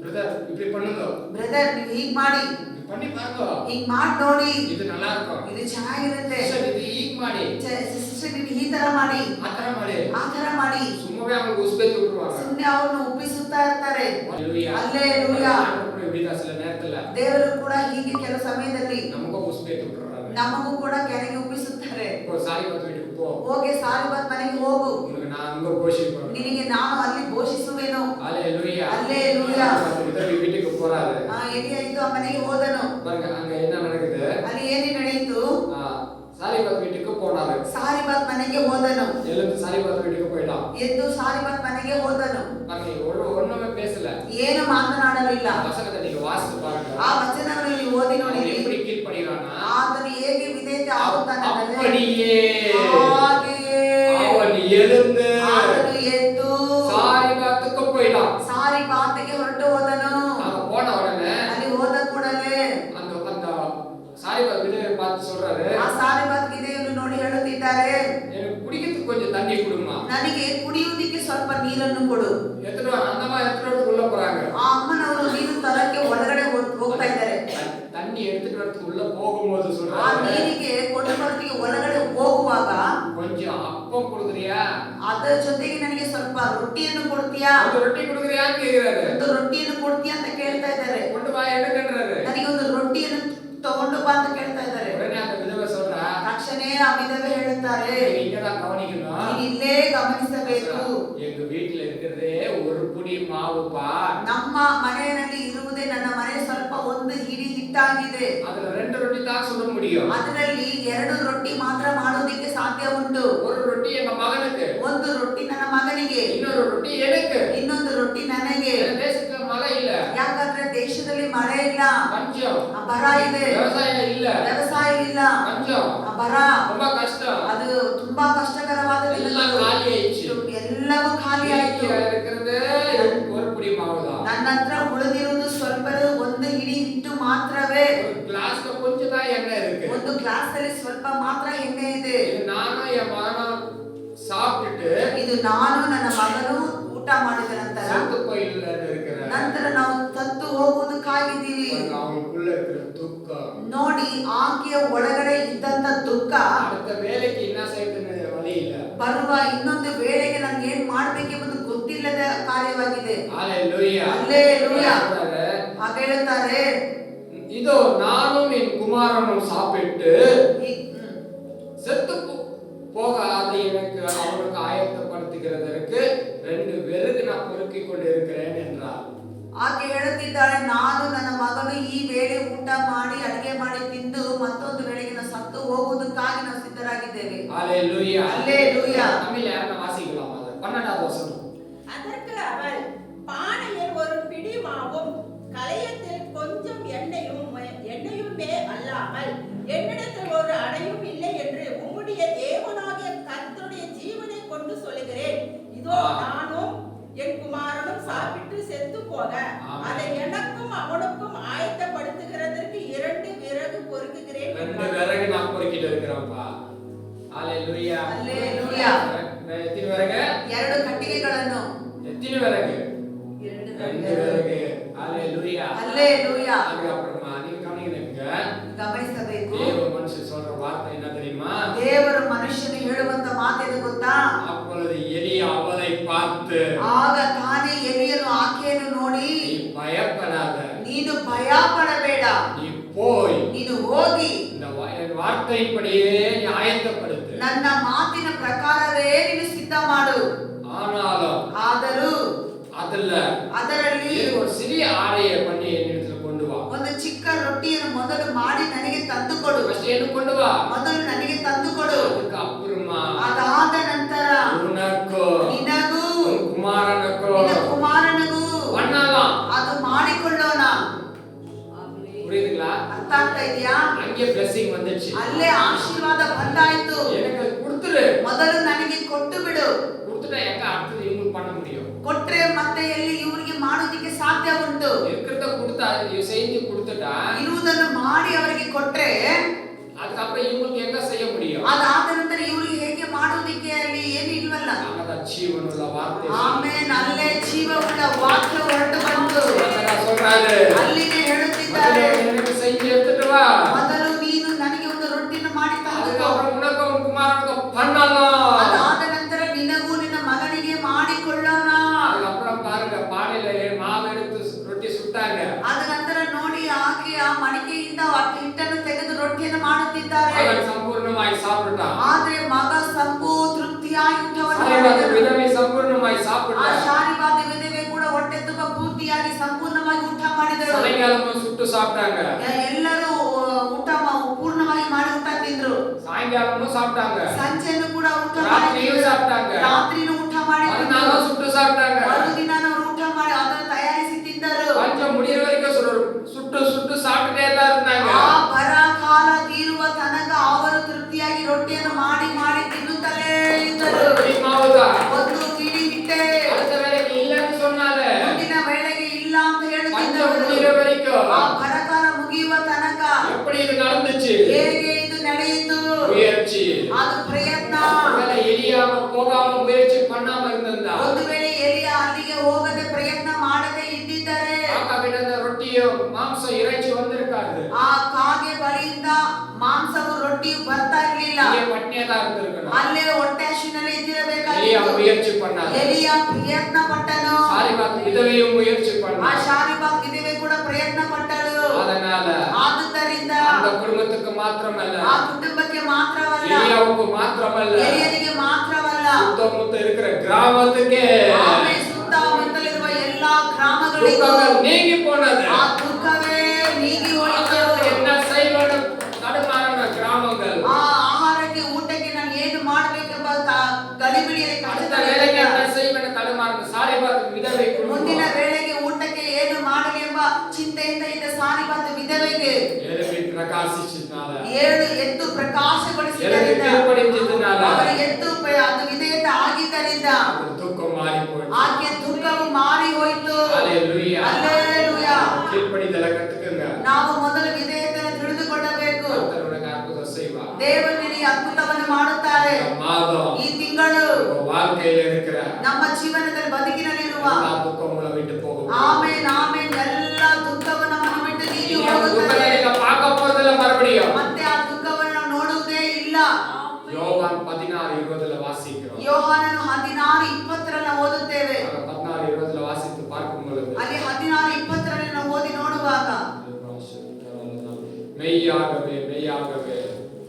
பிரதர் இப்படி பண்ணுங்க. ಬ್ರದರ್, ನೀವು ಹೀಗ್ ಮಾಡಿ, பண்ணி பாருங்க. ಹೀಗ್ ಮಾಡಿ ನೋಡಿ, இது நல்லா இருக்கும். ಇದು ಚೆನ್ನಾಗಿರುತ್ತೆ. சிஸ்டர் இது ಹೀಗ್ ಮಾಡಿ. ಸಿಸ್ಟರ್, ನೀವು ಈ ತರ ಮಾಡಿ, ಆತರ ಮಾಡಿ. ಆ ತರ ಮಾಡಿ. சும்மாவே அவங்க உஸ்பேத்து விட்டுருவாங்க. ಸುಮ್ಮನೆ ಅವ್ರನ್ನ ಒಪ್ಪಿಸುತ್ತಾ ಇರ್ತಾರೆ. ஹalleluya. ஹalleluya. இப்படிதான் சில நேரத்துல ದೇವರು ಕೂಡ ಹೀಗೆ ಕೆಲವು ಸಮಯದಲ್ಲಿ நமக்கு உஸ்பேத்து விட்டுறாங்க. ನಮಗೂ ಕೂಡ ಕೆಳಗೆ ಒಪ್ಪಿಸುತ್ತಾರೆ. இப்போ சாரிபத் வீட்டுக்கு போ. ಹೋಗಿ ಸಾರಿಬಾತ್ ಮನೆಗೆ ಹೋಗು. உனக்கு நான் அங்க போஷிப்பேன். ನಿನಗೆ ನಾನು ಅಲ್ಲಿ ಘೋಷಿಸುವೆನು. ஹalleluya. ஹalleluya. விதவி வீட்டுக்கு போறாரு. ಎಲಿಯ ಇದ್ದು ಆ ಮನೆಗೆ ಹೋದನು. பாருங்க அங்க என்ன நடக்குது? ಅಲ್ಲಿ ಏನು ನಡೆಯಿತು? சாரிபத் வீட்டுக்கு போனாரு. ಸಾರಿಬಾತ್ ಮನೆಗೆ ಹೋದನು. எழுந்து சாரிபத் வீட்டுக்கு போயிட்டான். ಎದ್ದು ಸಾರಿಬಾತ್ ಮನೆಗೆ ಹೋದನು. பாருங்க ஒண்ணுமே பேசல. ಏನು ಮಾತನಾಡಲಿಲ್ಲ. வசனத்தை நீங்க வாசித்து பாருங்க. ಆ ವಚನಗಳಲ್ಲಿ ಓದಿ ನೋಡಿ. அவன் எப்படி கீழ்ப்படிறானா? ಆತನು ಹೇಗೆ ವಿಧೇಯತೆ ಆಗುತ್ತಾನೆಂದರೆ அப்படியே ಹಾಗೆಯೇ அவன் எழுந்து ಆತನು ಎದ್ದು சாரிபத்துக்கு போயிட்டான். ಸಾರಿಬಾತಿಗೆ ಹೊರಟು ಹೋದನು. அங்க போன உடனே ಅಲ್ಲಿ ಹೋದ ಕೂಡಲೇ அந்த சாரிபத் விதவை பார்த்து சொல்றாரு, ಆ ಸಾರಿಬಾತ್ ವಿಧವೆಯನ್ನು ನೋಡಿ ಹೇಳುತ್ತಿದ್ದಾರೆ, எனக்கு குடிக்கிறதுக்கு கொஞ்சம் தண்ணி கொடுமா. ನನಗೆ ಕುಡಿಯುವುದಕ್ಕೆ ಸ್ವಲ್ಪ ನೀರನ್ನು ಕೊಡು. எத்தனை அந்த மாதிரி எத்தனை உள்ள போறாங்க. ಆ ಅಮ್ಮನವರು ನೀರು ತರಕ್ಕೆ ಒಳಗಡೆ ಹೋಗ್ತಾ ಇದ್ದಾರೆ. தண்ணி எடுத்துட்டு வரதுக்கு உள்ள போகும்போது ಆ சொல்றாரு, ನೀರಿಗೆ ಕೊಂಡು ಬರೋದಕ್ಕೆ ಒಳಗಡೆ ಹೋಗುವಾಗ கொஞ்சம் அப்பம் கொடுக்குறியா? ಅದರ ಜೊತೆಗೆ ನನಗೆ ಸ್ವಲ್ಪ ರೊಟ್ಟಿಯನ್ನು ಕೊಡ್ತೀಯಾ? ಒಂದು ರೊಟ್ಟಿ கொடுக்குறியான்னு கேக்குறாரு. ಒಂದು ರೊಟ್ಟಿಯನ್ನು ಕೊಡ್ತೀಯಾ ಅಂತ ಕೇಳ್ತಾ ಇದ್ದಾರೆ. கொண்டு வா எடுக்கன்றாரு. ನನಗೆ ಒಂದು ರೊಟ್ಟಿಯನ್ನು ತಗೊಂಡು ಬಾ ಅಂತ ಕೇಳ್ತಾ ಇದ್ದಾರೆ. உடனே அந்த விதவை சொல்றா, ತಕ್ಷಣ ಆ ವಿಧವೆ ಹೇಳುತ್ತಾರೆ, நீங்க இங்கதான் கவனிக்கணும். ನೀನು ಇಲ್ಲೇ ಗಮನಿಸಬೇಕು. எங்க வீட்டுல இருக்கிறதே ஒரு புடி மாவுப்பா. ನಮ್ಮ ಮನೆಯಲ್ಲಿ ಇರುವುದೇ, ನನ್ನ ಮನೆ ಸ್ವಲ್ಪ ಒಂದು ಹಿಡಿ ಹಿಟ್ಟಾಗಿದೆ. அதுல 2 ரொட்டி தான் சுட முடியும். ಅದರಲ್ಲಿ 2 ರೊಟ್ಟಿ ಮಾತ್ರ ಮಾಡೋದಕ್ಕೆ ಸಾಧ್ಯ ಉಂಟು. ஒரு ரொட்டி எங்க மகனுக்கு, ಒಂದು ರೊಟ್ಟಿ ನನ್ನ ಮಗನಿಗೆ, இன்னொரு ரொட்டி எனக்கு. ಇನ್ನೊಂದು ರೊಟ್ಟಿ ನನಗೆ. தேசத்துல மழை இல்ல, ಯಾಕಂದ್ರೆ ದೇಶದಲ್ಲಿ ಮಳೆ ಇಲ್ಲ, பஞ்சம், ಬರ ಇದೆ. விவசாயம் இல்ல, ವ್ಯವಸಾಯ ಇಲ್ಲ, பஞ்சம், ಬರ, ரொம்ப கஷ்டம். ಅದು ತುಂಬಾ ಕಷ್ಟಕರವಾದ எல்லாம் ದಿನಗಳು. காலி ஆயிடுச்சு. ಎಲ್ಲವೂ ಖಾಲಿ ಆಯ್ತು. இருக்கிறது ஒரு புடி மாவுதான். ನನ್ನ ಹತ್ರ ಉಳಿದಿರುವುದು ಸ್ವಲ್ಪ ಒಂದು ಹಿಡಿ ಹಿಟ್ಟು ಮಾತ್ರವೇ. ஒரு கிளாஸ்ல கொஞ்சம் தான் எண்ணெய் இருக்கு. ಒಂದು ಗ್ಲಾಸ್ ಅಲ್ಲಿ ಸ್ವಲ್ಪ ಮಾತ್ರ ಎಣ್ಣೆ ಇದೆ. இது நானும் என் மகனும் சாப்பிட்டுட்டு ಇದು ನಾನು ನನ್ನ ಮಗನು ಊಟ ಮಾಡಿದ ನಂತರ செத்து போயில இருக்கிற ನಂತರ ನಾವು ಸತ್ತು ಹೋಗುವುದಕ್ಕಾಗಿದ್ದೀವಿ. அவனுக்குள்ள இருக்கிற துக்கம் ನೋಡಿ, ಆಕೆಯ ಒಳಗಡೆ ಇದ್ದಂತ ದುಃಖ, அடுத்த வேலைக்கு என்ன செய்யறதுன்னு வழி இல்ல, ಬರುವ ಇನ್ನೊಂದು ವೇಳೆಗೆ ನಾನು ಏನ್ ಮಾಡ್ಬೇಕೆಂಬುದು ಗೊತ್ತಿಲ್ಲದ ಕಾರ್ಯವಾಗಿದೆ. ஹalleluya. ஹalleluya. ಆಗ ಹೇಳುತ್ತಾರೆ, இதோ நானும் என் குமாரனும் சாப்பிட்டு செத்து போக அதை எனக்கு அவனுக்கு ஆயத்தப்படுத்தி பொறுக்குகிறதற்கு 2 விறகு நான் பொறுக்கிக் கொண்டிருக்கிறேன் என்றார். ಆಕೆ ಹೇಳುತ್ತಿದ್ದಾಳೆ, ನಾನು ನನ್ನ ಮಗನು ಈ ವೇಳೆ ಊಟ ಮಾಡಿ ಅಡಿಗೆ ಮಾಡಿ ತಿಂದು ಮತ್ತೊಂದು ವೇಳೆಗೆ ನಾವು ಸತ್ತು ಹೋಗುವುದಕ್ಕಾಗಿ ನಾವು ಸಿದ್ಧರಾಗಿದ್ದೇವೆ. ஹalleluya. ஹalleluya. தமிழ்ல யாரா வாசிக்கலாம் அது 12வது வசனம். அதற்கு அவள், பானையில் ஒரு பிடி மாவும் கலயத்தில் கொஞ்சம் எண்ணெயுமே அல்லாமல் என்னிடத்தில் ஒரு அடையும் இல்லை என்று உம்முடைய தேவனாகிய கர்த்தருடைய ஜீவனை கொண்டு சொல்லுகிறேன். இதோ நானும் என் குமாரனும் சாப்பிட்டு செத்து போக அதை எனக்கும் அவனுக்கும் ஆயத்தப்படுத்துகிறதற்கு 2 விறகு பொறுக்குகிறேன். 2 விறகு நான் பொறுக்கிட்டு இருக்கிறேன்ப்பா. ஹalleluya. ஹalleluya. எத்தனை விறகு? 2 ಕಟ್ಟಿಗೆಗಳನ್ನು. எத்தனை விறகு? 2 விறகு. ஹalleluya. ஹalleluya. அதுக்கப்புறமா நீங்க கவனிங்க, ಗಮನಿಸಬೇಕು. தேவ மனுஷன் சொல்ற வார்த்தை என்ன தெரியுமா? ದೇವರು ಮನುಷ್ಯನು ಹೇಳುವಂತ ಮಾತೇನು ಗೊತ್ತಾ? அப்பொழுது எலியா அவளை பார்த்து, ಆಗ ತಾನೇ ಎಲಿಯನು ಆಕೆಯನ್ನು ನೋಡಿ, நீ பயப்படாத, ನೀನು ಭಯ ಪಡಬೇಡ, நீ போய் ನೀನು ಹೋಗಿ இந்த வார்த்தையின்படியே நீ ஆயத்தப்படுத்து, ನನ್ನ ಮಾತಿನ ಪ್ರಕಾರವೇ ನೀನು ಸಿದ್ಧ ಮಾಡು. ஆனாலும் ಆದರೂ ಅದರಲ್ಲಿ ஒரு சிறிய ஆடையை பண்ணி என்னிடத்துல கொண்டு வா. ಒಂದು ಚಿಕ್ಕ ರೊಟ್ಟಿಯನ್ನು ಮೊದಲು ಮಾಡಿ ನನಗೆ ತಂದು ಕೊಡು. ಫಸ್ಟ್ ಏನು கொண்டு வா? ಮೊದಲು ನನಗೆ ತಂದು ಕೊಡು. ಅದಕ್ಕೆ ಅப்புறமா ಅದಾದ ನಂತರ ಉನಕ್ಕೂ ನಿನಗೂ ಕುಮಾರನಕ್ಕೂ ನಿನ್ನ ಕುಮಾರನಿಗೂ பண்ணலாம். ಅದು ಮಾಡಿಕೊಳ್ಳೋಣ. புரியுதுங்களா? ಅರ್ಥ ಆಗ್ತಾ ಇದೆಯಾ? அங்கே ಬ್ಲೆಸ್ಸಿಂಗ್ வந்துச்சு. ಅಲ್ಲೇ ಆಶೀರ್ವಾದ ಬಂದಾಯ್ತು. எனக்கு கொடுத்துரு. ಮೊದಲು ನನಗೆ ಕೊಟ್ಟು ಬಿಡು. கொடுத்துட்டா எங்க அடுத்து இவங்களுக்கு பண்ண முடியும்? ಕೊಟ್ರೆ ಮತ್ತೆ ಎಲ್ಲಿ ಇವರಿಗೆ ಮಾಡೋದಕ್ಕೆ ಸಾಧ್ಯ ಉಂಟು? இருக்கிறத கொடுத்தா செஞ்சு கொடுத்துட்டா ಇರುವುದನ್ನು ಮಾಡಿ ಅವರಿಗೆ ಕೊಟ್ರೆ அதுக்கப்புறம் இவங்களுக்கு எங்க செய்ய முடியும்? ಅದಾದ ನಂತರ ಇವರಿಗೆ ಹೇಗೆ ಮಾಡೋದಕ್ಕೆ ಅಲ್ಲಿ ಏನು ಇಲ್ವಲ್ಲ. ಆಗ ಜೀವನದ ವಾರ್ತೆ. ಆಮೆನ್. ಅಲ್ಲೇ ಜೀವವುಳ್ಳ ವಾಕ್ಯ ಹೊರಟು ಬಂತು. சொல்றாரு, ಅಲ್ಲಿಗೆ ಹೇಳುತ್ತಿದ್ದಾರೆ, எனக்கு செஞ்சு எடுத்துட்டு வா. ಮೊದಲು ನೀನು ನನಗೆ ಒಂದು ರೊಟ್ಟಿಯನ್ನು ಮಾಡಿ ತಂದು ಕೊಡು. அதுக்கப்புறம் உனக்கு உன் குமாரனுக்கு பண்ணலாம். ಅದಾದ ನಂತರ ನಿನಗೂ ನಿನ್ನ ಮಗನಿಗೆ ಮಾಡಿಕೊಳ್ಳೋಣ. அதுக்கப்புறம் பாருங்க, பானையில மாவு எடுத்து ரொட்டி சுட்டாங்க. ಅದ ನಂತರ ನೋಡಿ ಆಕೆ ಆ ಮಡಿಕೆಯಿಂದ ಹಿಟ್ಟನ್ನು ತೆಗೆದು ರೊಟ್ಟಿಯನ್ನು ಮಾಡುತ್ತಿದ್ದಾರೆ. அவன் ಸಂಪೂರ್ಣವಾಗಿ சாப்பிட்டான். ಆದ್ರೆ ಮಗ ತೃಪ್ತಿಯಾಗಿ ಊಟವನ್ನು சாரிபாத் ಮಾಡಿದನು. ವಿಧವೆ ಸಂಪೂರ್ಣವಾಗಿ ಆ சாப்பிட்டான். ಶಾರಿಬಾದ ವಿಧವೆ ಕೂಡ ಹೊಟ್ಟೆ ತುಂಬ ಪೂರ್ತಿಯಾಗಿ ಸಂಪೂರ್ಣವಾಗಿ ಊಟ ಮಾಡಿದಳು. சாயங்காலம் சுட்டு சாப்பிட்டாங்க. ಎಲ್ಲರೂ ಊಟ ಪೂರ್ಣವಾಗಿ ಮಾಡಿ ಊಟ ತಿಂದ್ರು. சாயங்காலமும் சாப்பிட்டாங்க. ಸಂಜೆನೂ ಕೂಡ ಊಟ ராத்திரியும் ಮಾಡಿ சாப்பிட்டாங்க. ರಾತ್ರಿನೂ ಊಟ ಮಾಡಿ மறுநாளும் சுட்டு சாப்பிட்டாங்க. ಮರುದಿನ ಊಟ ಮಾಡಿ ಅದನ್ನು ತಯಾರಿಸಿ ತಿಂದರು. பஞ்சம் முடிகிற வரைக்கும் சுட்டு சுட்டு சாப்பிட்டே தான் இருந்தாங்க. ಆ ಬರ ಕಾಲ ತೀರುವ ತನಕ ಅವರು ತೃಪ್ತಿಯಾಗಿ ರೊಟ್ಟಿಯನ್ನು ಮಾಡಿ ಮಾಡಿ ತಿನ್ನುತ್ತಲೇ ಇದ್ದರು. ಒಂದು ಪಿಡಿ ಹಿಟ್ಟೆ. அடுத்த வேலைக்கு இல்லன்னு சொன்னால ಮುಂದಿನ ವೇಳೆಗೆ ಇಲ್ಲ ಅಂತ பஞ்சம் முடிகிற ಹೇಳುತ್ತಿದ್ದರು. வரைக்கும் ಆ ಬರಗಾಲ ಮುಗಿಯುವ ತನಕ எப்படி இது நடந்துச்சு? ಹೇಗೆ ಇದು ನಡೆಯಿತು? முயற்சி. ಅದು ಪ್ರಯತ್ನ. ஒருவேளை எலியாம போகாம முயற்சி பண்ணாம இருந்தா, ಒಂದು ವೇಳೆ ಎಲಿಯ ಅಲ್ಲಿಗೆ ಹೋಗದೆ ಪ್ರಯತ್ನ ಮಾಡದೆ ಇದ್ದಿದ್ದರೆ ಕಾಕಾವಿನ ರೊಟ್ಟಿಯು ಮಾಂಸ ಇறைச்சி வந்திருக்காது. ಆ ಕಾಗೆ ಬಳಿಯಿಂದ ಮಾಂಸವು ರೊಟ್ಟಿಯು ಬರ್ತಾ ಇರಲಿಲ್ಲ. இங்கே ಪಟ್ನಿயா தான் இருந்திருக்கணும். ಅಲ್ಲೇ ಹೊಟ್ಟೆ ಹಸಿವಿನಲ್ಲಿ எலியா ಇದ್ದಿರಬೇಕಾಗಿತ್ತು. முயற்சி பண்ணாரு. ಎಲಿಯ ಪ್ರಯತ್ನ ಪಟ್ಟನು. சாரிபாத் விதவையும் முயற்சி ಆ பண்ணாரு. ಶಾರಿಬಾತ್ ವಿಧವೆ ಕೂಡ ಪ್ರಯತ್ನ ಪಟ್ಟಳು. அதனால ಆದುದರಿಂದ அந்த குடும்பத்துக்கு மாத்திரமல்ல, ಆ ಕುಟುಂಬಕ್ಕೆ ಮಾತ್ರವಲ್ಲ, எலியாவுக்கு மாத்திரமல்ல, ಎಲಿಯನಿಗೆ ಮಾತ್ರವಲ್ಲ, சுத்தமுத்த இருக்கிற கிராமத்துக்கே ಆಮೇಲೆ ಸುತ್ತಮುತ್ತಲಿರುವ ಎಲ್ಲಾ ಗ್ರಾಮಗಳಿಗೂ துக்கங்கள் நீங்கி போனது. ಆ ದುಃಖವೇ ನೀಗಿ ಹೋಯಿತು. என்ன செய்யணும் தடுமாறின கிராமங்கள். ಆ ಆಹಾರಕ್ಕೆ ಊಟಕ್ಕೆ ನಾನು ಏನು ಮಾಡಬೇಕೆಂಬ ಗಡಿಬಿಡಿಯಲ್ಲಿ அடுத்த வேலைக்கு என்ன செய்யணும் தடுமாறின சாரிபாத் விதவை ಮುಂದಿನ குடும்பம் ವೇಳೆಗೆ ಊಟಕ್ಕೆ ಏನು ಮಾಡಲಿ ಎಂಬ ಚಿಂತೆಯಿಂದ ಇದ್ದ ಸಾರಿಬಾತ್ ವಿಧವೆಗೆ எழுப்பி பிரகாசிச்சதுனால, 7 ಎದ್ದು ಪ್ರಕಾಶಗೊಳಿಸಿದ್ದರಿಂದ, கீழ்ப்படிஞ்சதுனால ಅವರ ಎದ್ದು ಅದು ವಿಧೇಯತೆ ಆಗಿದ್ದರಿಂದ அந்த துக்கம் மாறி போயிடுச்சு. ಆಕೆ ದುಃಖವು ಮಾರಿ ಹೋಯಿತು. ஹalleluya. ಹಲ್ಲೆಲೂಯಾ. கீழ்ப்படிதலை கத்துக்குங்க. ನಾವು ಮೊದಲು ವಿಧೇಯತೆಯನ್ನು ತಿಳಿದುಕೊಳ್ಳಬೇಕು. கர்த்தர் உனக்கு அற்புதம் செய்வார். ದೇವರು ನಿನಗೆ ಅದ್ಭುತವನ್ನು ಮಾಡುತ್ತಾರೆ. இந்த மாதம் ಈ ತಿಂಗಳು உங்க வாழ்க்கையில இருக்கிற ನಮ್ಮ ಜೀವನದಲ್ಲಿ ಬದುಕಿನಲ್ಲಿರುವ எல்லா துக்கம் உங்களை விட்டு போகும். ಆಮೇನ್ ಆಮೇನ್ ಎಲ್ಲ ದುಃಖವು ನಮ್ಮನ್ನು ಬಿಟ್ಟು ನೀಗಿ நீங்க அந்த துக்கத்தை ಹೋಗುತ್ತದೆ. நீங்க பார்க்க போறதில்ல மறுபடியும். ಮತ್ತೆ ಆ ದುಃಖವನ್ನು ನಾವು ನೋಡುವುದೇ ಇಲ್ಲ. யோவான் 16:20 வாசிக்கிறோம். ಯೋಹಾನನು 16:20 ಓದುತ್ತೇವೆ. 16:20 வாசித்து பார்க்கும் பொழுது ಅಲ್ಲಿ 16:20 ನಾವು ಓದಿ ನೋಡುವಾಗ மெய்யாகவே மெய்யாகவே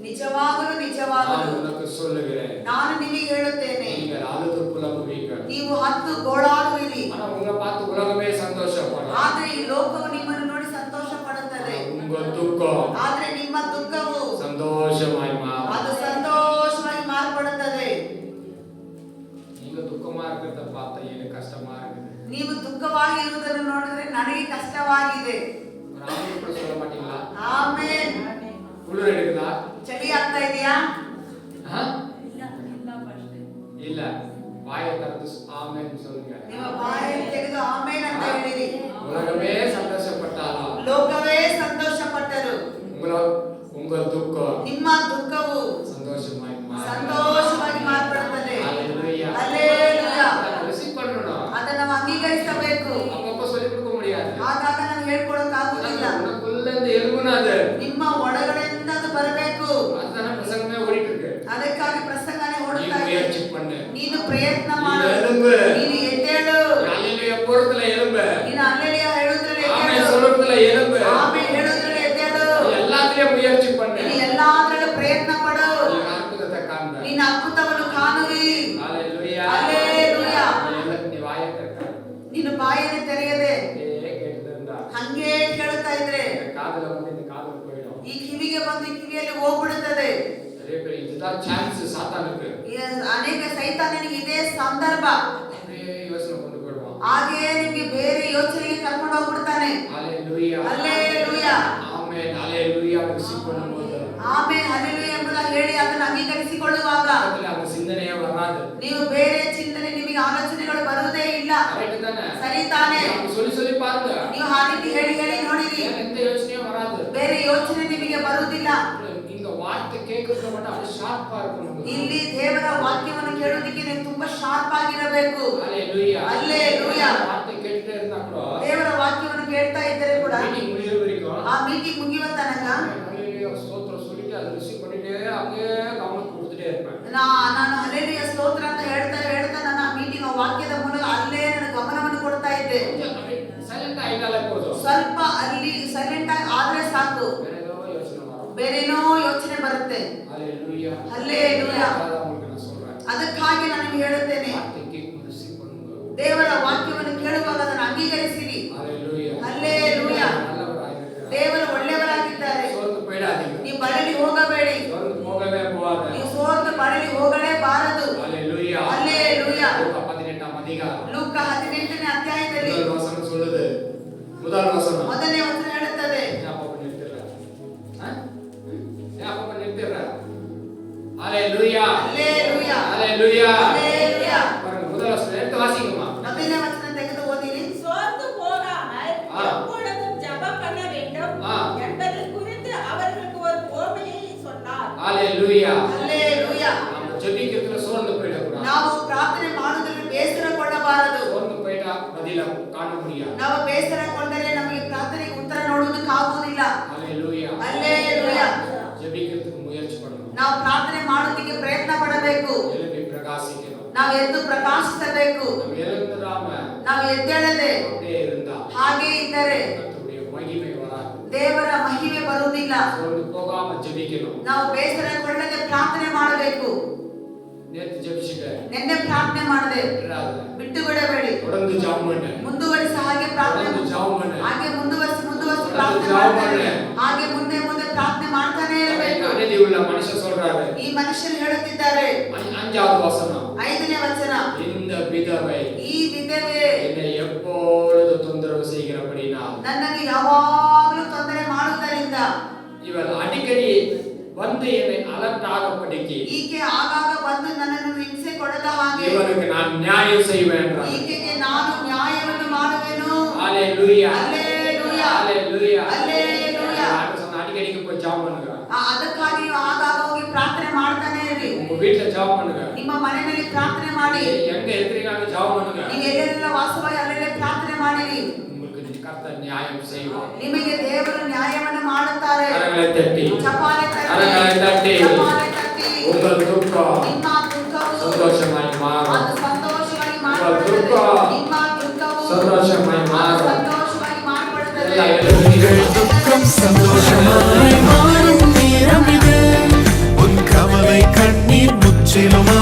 ನಿಜವಾಗಲೂ நான் ನಿಜವಾಗಲೂ உனக்கு சொல்லுகிறேன், ನಾನು ನಿಮಗೆ ಹೇಳುತ್ತೇನೆ, நீங்கள் அழுது புலம்புவீர்கள், பார்த்து உலகமே சந்தோஷப்படும். ಆದ್ರೆ ಈ ಲೋಕವು ನಿಮ್ಮನ್ನು ನೋಡಿ ಸಂತೋಷ ಪಡುತ್ತದೆ. உங்க துக்கம் ಆದ್ರೆ ನಿಮ್ಮ ದುಃಖವು சந்தோஷமாய் மாறும். ಅದು ಸಂತೋಷವಾಗಿ ಮಾರ್ಪಡುತ್ತದೆ. நீங்க துக்கமா இருக்கிறத பார்த்தா எனக்கு கஷ்டமா இருக்குது. ನೀವು ದುಃಖವಾಗಿರುವುದನ್ನು ನೋಡಿದ್ರೆ ನನಗೆ ಕಷ್ಟವಾಗಿದೆ. ஒரு ஆமென் கூட சொல்ல மாட்டீங்களா? ಆಮೆನ್. குளிர் எடுக்குதா? ಚಳಿ ಆಗ್ತಾ ಇದೆಯಾ? இல்ல, வாயை திறந்து ஆமென் சொல்லுங்க. ನಿಮ್ಮ ಬಾಯಲ್ಲಿ ತೆಗೆದು ಆಮೆನ್ ಅಂತ ಹೇಳಿರಿ. உலகமே சந்தோஷப்பட்டாலும் ಲೋಕವೇ ಸಂತೋಷ ಪಟ್ಟರು. உங்க துக்கம் ನಿಮ್ಮ ದುಃಖವು சந்தோஷமாய் மாறும். ಸಂತೋಷವಾಗಿ ಮಾರ್ಪಡುತ್ತದೆ. ஹalleluya. ಹಲ್ಲೆಲೂಯಾ. ರಿಸೀವ್ பண்ணணும். ಅದನ್ನ ನಾವು ಅಂಗೀಕರಿಸಬೇಕು. அப்பப்ப சொல்லி கொடுக்க முடியாது. ಆಗಾಗ ನಾವು ಹೇಳ್ಕೊಳಕ್ ಆಗುದಿಲ್ಲ. உனக்குள்ள இருந்து எழுகுனது. ನಿಮ್ಮ ಒಳಗಡೆಯಿಂದ ಅದು ಬರಬೇಕು. அதுதான பிரசங்கமே ஓடிட்டு இருக்கு. ಅದಕ್ಕಾಗಿ ಪ್ರಸಂಗನೇ ಓಡುತ್ತಾ ಇದೆ. முயற்சி பண்ணு. ನೀನು ಪ್ರಯತ್ನ ಮಾಡು. எழும்பு. ನೀನು ಎದ್ದೇಳು. ஹalleluya போறதுல எழும்பு. ನೀನು ಹಲ್ಲೆಲೂಯಾ ಹೇಳುವುದರಲ್ಲಿ ஆமென் ಎದ್ದೇಳು. சொல்றதுல எழும்பு. ಆಮೆನ್ ಹೇಳುವುದರಲ್ಲಿ ಎದ್ದೇಳು. எல்லாத்துலயும் முயற்சி பண்ணு. ನೀನು ಎಲ್ಲಾದ್ರಲ್ಲೂ ಪ್ರಯತ್ನ ಪಡು. நீ அற்புதத்தை காண்ப. ನೀನು ಅದ್ಭುತವನ್ನು ಕಾಣುವಿ. ஹalleluya. ಹಲ್ಲೆಲೂಯಾ. நீ வாயை திறக்க. ನೀನು ಬಾಯನ್ನು ತೆರೆಯದೆ கேட்டுட்டு இருந்தா ಹಂಗೆ ಕೇಳುತ್ತಾ ಇದ್ರೆ இந்த காதுல வந்து இந்த காதுல போயிடும். ಈ ಕಿವಿಗೆ ಬಂದು ಈ ಕಿವಿಯಲ್ಲಿ ಹೋಗ್ಬಿಡುತ್ತದೆ. நிறைய பேர் இதுதான் சான்ஸ் சாத்தானுக்கு. ಅನೇಕ ಸೈತಾನನಿಗೆ ಇದೇ ಸಂದರ್ಭ. அப்படியே யோசனை கொண்டு போயிடுவான். ಹಾಗೆಯೇ ನಿಮಗೆ ಬೇರೆ ಯೋಚನೆಗೆ ಕರ್ಕೊಂಡು ಹೋಗ್ಬಿಡ್ತಾನೆ. ஹalleluya. ಹಲ್ಲೆಲೂಯಾ. ஆமென். ஹalleluya ரிசீவ் பண்ணும்போது ಆಮೆನ್ ಹಲ್ಲೆಲೂಯಾ ಎಂಬುದಾಗಿ ಹೇಳಿ ಅದನ್ನು ಅಂಗೀಕರಿಸಿಕೊಳ್ಳುವಾಗ அதுல அந்த சிந்தனையே வராது. ನೀವು ಬೇರೆ ಚಿಂತನೆ ನಿಮಗೆ ಆಲೋಚನೆಗಳು ಬರುವುದೇ ಇಲ್ಲ. கரெக்ட் தானே? ಸರಿ ತಾನೇ? அப்படி சொல்லி சொல்லி பாருங்க. ನೀವು ಆ ರೀತಿ ಹೇಳಿ ಹೇಳಿ ನೋಡಿರಿ. எந்த யோசனையும் வராது. ಬೇರೆ ಯೋಚನೆ ನಿಮಗೆ ಬರುವುದಿಲ್ಲ. நீங்க வார்த்தை கேட்கறத மட்டும் அப்படியே ஷார்ப்பா இருக்கணும். ಇಲ್ಲಿ ದೇವರ ವಾಕ್ಯವನ್ನು ಕೇಳುವುದಕ್ಕೆ ನೀವು ತುಂಬಾ ಶಾರ್ಪ್ ಆಗಿರಬೇಕು. ஹalleluya. ಹಲ್ಲೆಲೂಯಾ. வார்த்தை கேட்டுட்டே இருந்தா கூட ದೇವರ ವಾಕ್ಯವನ್ನು ಕೇಳ್ತಾ ಇದ್ದರೆ ಕೂಡ மீட்டிங் முடியற வரைக்கும் ಆ ಮೀಟಿಂಗ್ ಮುಗಿಯುವ ತನಕ ஹalleluya ஸ்தோத்திரம் சொல்லிட்டு அதை ரிசீவ் பண்ணிட்டே அப்படியே கவனம் கொடுத்துட்டே இருப்பேன். ನಾನು ಹಲ್ಲೆಲೂಯಾ ಸ್ತೋತ್ರ ಅಂತ ಹೇಳ್ತಾ ಹೇಳ್ತಾ ನನ್ನ ಆ ಮೀಟಿಂಗ್ ಆ ವಾಕ್ಯದ ಮೂಲಕ ಅಲ್ಲೇ ನನ್ನ ಗಮನವನ್ನು ಕೊಡ್ತಾ ಇದ್ದೆ. ಸೈಲೆಂಟ್ ಆಗಿದ್ದಾಳೆ போதும். ಸ್ವಲ್ಪ ಅಲ್ಲಿ ಸೈಲೆಂಟ್ ಆಗಿ ಆದ್ರೆ ಸಾಕು. ಬೇರೇನೋ ಯೋಚನೆ ಬರುತ್ತೆ. ஹalleluya. ಹಲ್ಲೆಲೂಯಾ. உங்களுக்கு நான் சொல்றேன். ಅದಕ್ಕಾಗಿ ನಾನು ನಿಮಗೆ ಹೇಳುತ್ತೇನೆ, வார்த்தை கேட்கும் ரிசீவ் பண்ணுங்க. ದೇವರ ವಾಕ್ಯವನ್ನು ಕೇಳುವಾಗ ಅದನ್ನು ಅಂಗೀಕರಿಸಿರಿ. ஹalleluya. ಹಲ್ಲೆಲೂಯಾ. நல்லவராயிருக்கிறார். ದೇವರು ಒಳ್ಳೆಯವರಾಗಿದ್ದಾರೆ. ಸೋತು ಬೇಡಾದೀಗ. ನೀವು ಬಳಲಿ ಹೋಗಬೇಡಿ. ಸೋತು ಹೋಗவே போகாத. ನೀವು ಸೋತು ಬಳಲಿ ಹೋಗಲೇಬಾರದು. ஹalleluya. ಹಲ್ಲೆಲೂಯಾ. லூக்கா 18ஆம் அதிகாரம் ಲೂಕ 18ನೇ ಅಧ್ಯಾಯದಲ್ಲಿ முதல் வசனம் சொல்லுது. முதல் வசனம். ಮೊದಲನೇ ವಚನ ಹೇಳುತ್ತದೆ. ஞாபகம் நிறுத்திடுற. ஞாபகம் நிறுத்திடுற. ஹalleluya. ಹಲ್ಲೆಲೂಯಾ. ஹalleluya. ಹಲ್ಲೆಲೂಯಾ. பாருங்க முதல் வசனம் எடுத்து வாசிங்கம்மா. ಮೊದಲನೇ ವಚನ ತೆಗೆದು ಓದಿರಿ. சோர்ந்து போகாமல் ஆ. எப்பொழுதும் ஜெபம் பண்ண வேண்டும் ஆ. என்பதை குறித்து அவர்களுக்கு ஒரு உவமையை சொன்னார். ஹalleluya. ಹಲ್ಲೆಲೂಯಾ. நம்ம ஜெபிக்கிறதுல சோர்ந்து போயிடக்கூடாது. ನಾವು ಪ್ರಾರ್ಥನೆ ಮಾಡುವುದರಲ್ಲಿ ಬೇಸರಗೊಳ್ಳಬಾರದು. சோர்ந்து போயிட்டா பதில காண முடியாது. ನಾವು ಬೇಸರಗೊಂಡರೆ ನಮಗೆ ಪ್ರಾರ್ಥನೆಗೆ ಉತ್ತರ ನೋಡುವುದಕ್ಕಾಗುವುದಿಲ್ಲ. ஹalleluya. ಹಲ್ಲೆಲೂಯಾ. ஜெபிக்கிறதுக்கு முயற்சி பண்ணணும். ನಾವು ಪ್ರಾರ್ಥನೆ ಮಾಡುವುದಕ್ಕೆ ಪ್ರಯತ್ನ ಪಡಬೇಕು. எழுப்பி பிரகாசிக்கணும். ನಾವು ಎದ್ದು ಪ್ರಕಾಶಿಸಬೇಕು. நம்ம எழுந்துடாம ನಾವು ಎದ್ದೇಳದೆ அப்படியே இருந்தா ಹಾಗೆ ಇದ್ದರೆ கர்த்தருடைய மகிமை வராது. ದೇವರ ಮಹಿಮೆ ಬರುವುದಿಲ್ಲ. சோர்ந்து போகாம ஜெபிக்கணும். ನಾವು ಬೇಸರಗೊಳ್ಳದೆ ಪ್ರಾರ್ಥನೆ ಮಾಡಬೇಕು. நேத்து ஜெபிச்சிட்ட ನಿನ್ನೆ ಪ್ರಾರ್ಥನೆ ಮಾಡದೆ ಬಿಟ್ಟು ಬಿಡಬೇಡಿ. தொடர்ந்து ஜெபம் பண்ணு. ಮುಂದುವರಿಸಿ ಹಾಗೆ ಪ್ರಾರ್ಥನೆ தொடர்ந்து ஜெபம் பண்ணு. ಹಾಗೆ ಮುಂದುವರಿಸಿ தொடர்ந்து ಪ್ರಾರ್ಥನೆ ஜெபம் ಮಾಡ್ತಾನೆ. பண்ணு. ಹಾಗೆ ಮುಂದೆ ಮುಂದೆ ಪ್ರಾರ್ಥನೆ ಮಾಡ್ತಾನೆ ಇರಬೇಕು. அநீதி உள்ள மனுஷன் சொல்றாரு. ಈ ಮನುಷ್ಯರು ಹೇಳುತ್ತಿದ್ದಾರೆ. 5வது வசனம். 5ನೇ ವಚನ. இந்த விதவை ಈ ವಿಧವೆ என்னை எப்பொழுது தொந்தரவு செய்கிறபடினா ನನ್ನನ್ನು ಯಾವಾಗಲೂ ತೊಂದರೆ ಮಾಡುವುದರಿಂದ இவள் அடிக்கடி வந்து என்னை அலட்டாகப்படிக்கு ಈಕೆ ಆಗಾಗ ಬಂದು ನನ್ನನ್ನು ಹಿಂಸೆ ಕೊಡದ ಹಾಗೆ இவனுக்கு நான் நியாயம் செய்வேன் என்றார். ಈಕೆಗೆ ನಾನು ನ್ಯಾಯವನ್ನು ಮಾಡುವೆನು. ஹalleluya. ಹಲ್ಲೆಲೂಯಾ. ஹalleluya. ಹಲ್ಲೆಲೂಯಾ. நான் சொன்ன அடிக்கடிக்கு போய் ஜெபம் பண்ணுங்க. ಅದಕ್ಕಾಗಿ ನೀವು ಆಗಾಗ ಹೋಗಿ ಪ್ರಾರ್ಥನೆ ಮಾಡ್ತಾನೆ ಇರಿ. உங்க வீட்ல ஜெபம் பண்ணுங்க. ನಿಮ್ಮ ಮನೆಯಲ್ಲಿ ಪ್ರಾರ್ಥನೆ ಮಾಡಿ. எங்க இருக்கிறீங்களோ ஜெபம் பண்ணுங்க. ನೀವು ಎಲ್ಲೆಲ್ಲ ವಾಸವಾಗಿ ಅಲ್ಲೆಲ್ಲ ಪ್ರಾರ್ಥನೆ ಮಾಡಿರಿ. உங்களுக்கு கர்த்தர் நியாயம் செய்வார். ನಿಮಗೆ ದೇವರು ನ್ಯಾಯವನ್ನು ಮಾಡುತ್ತಾರೆ. கரங்களை தட்டி ಚಪ್ಪಾಳೆ ತಟ್ಟಿ. கரங்களை தட்டி ಚಪ್ಪಾಳೆ ತಟ್ಟಿ. உங்கள் துக்கம் ನಿಮ್ಮ ದುಃಖವು சந்தோஷமாய் மாறும். ಅದು ಸಂತೋಷವಾಗಿ உங்கள் ಮಾರ್ಪಡುತ್ತದೆ. துக்கம் ನಿಮ್ಮ ದುಃಖವು சந்தோஷமாய் ಅದು மாறும். ಸಂತೋಷವಾಗಿ ಮಾರ್ಪಡುತ್ತದೆ. எல்லா எழுதுங்கள். துக்கம் சந்தோஷமாய் மாறும் நேரம் இது. உன் கவலை கண்ணீர் முற்றிலுமா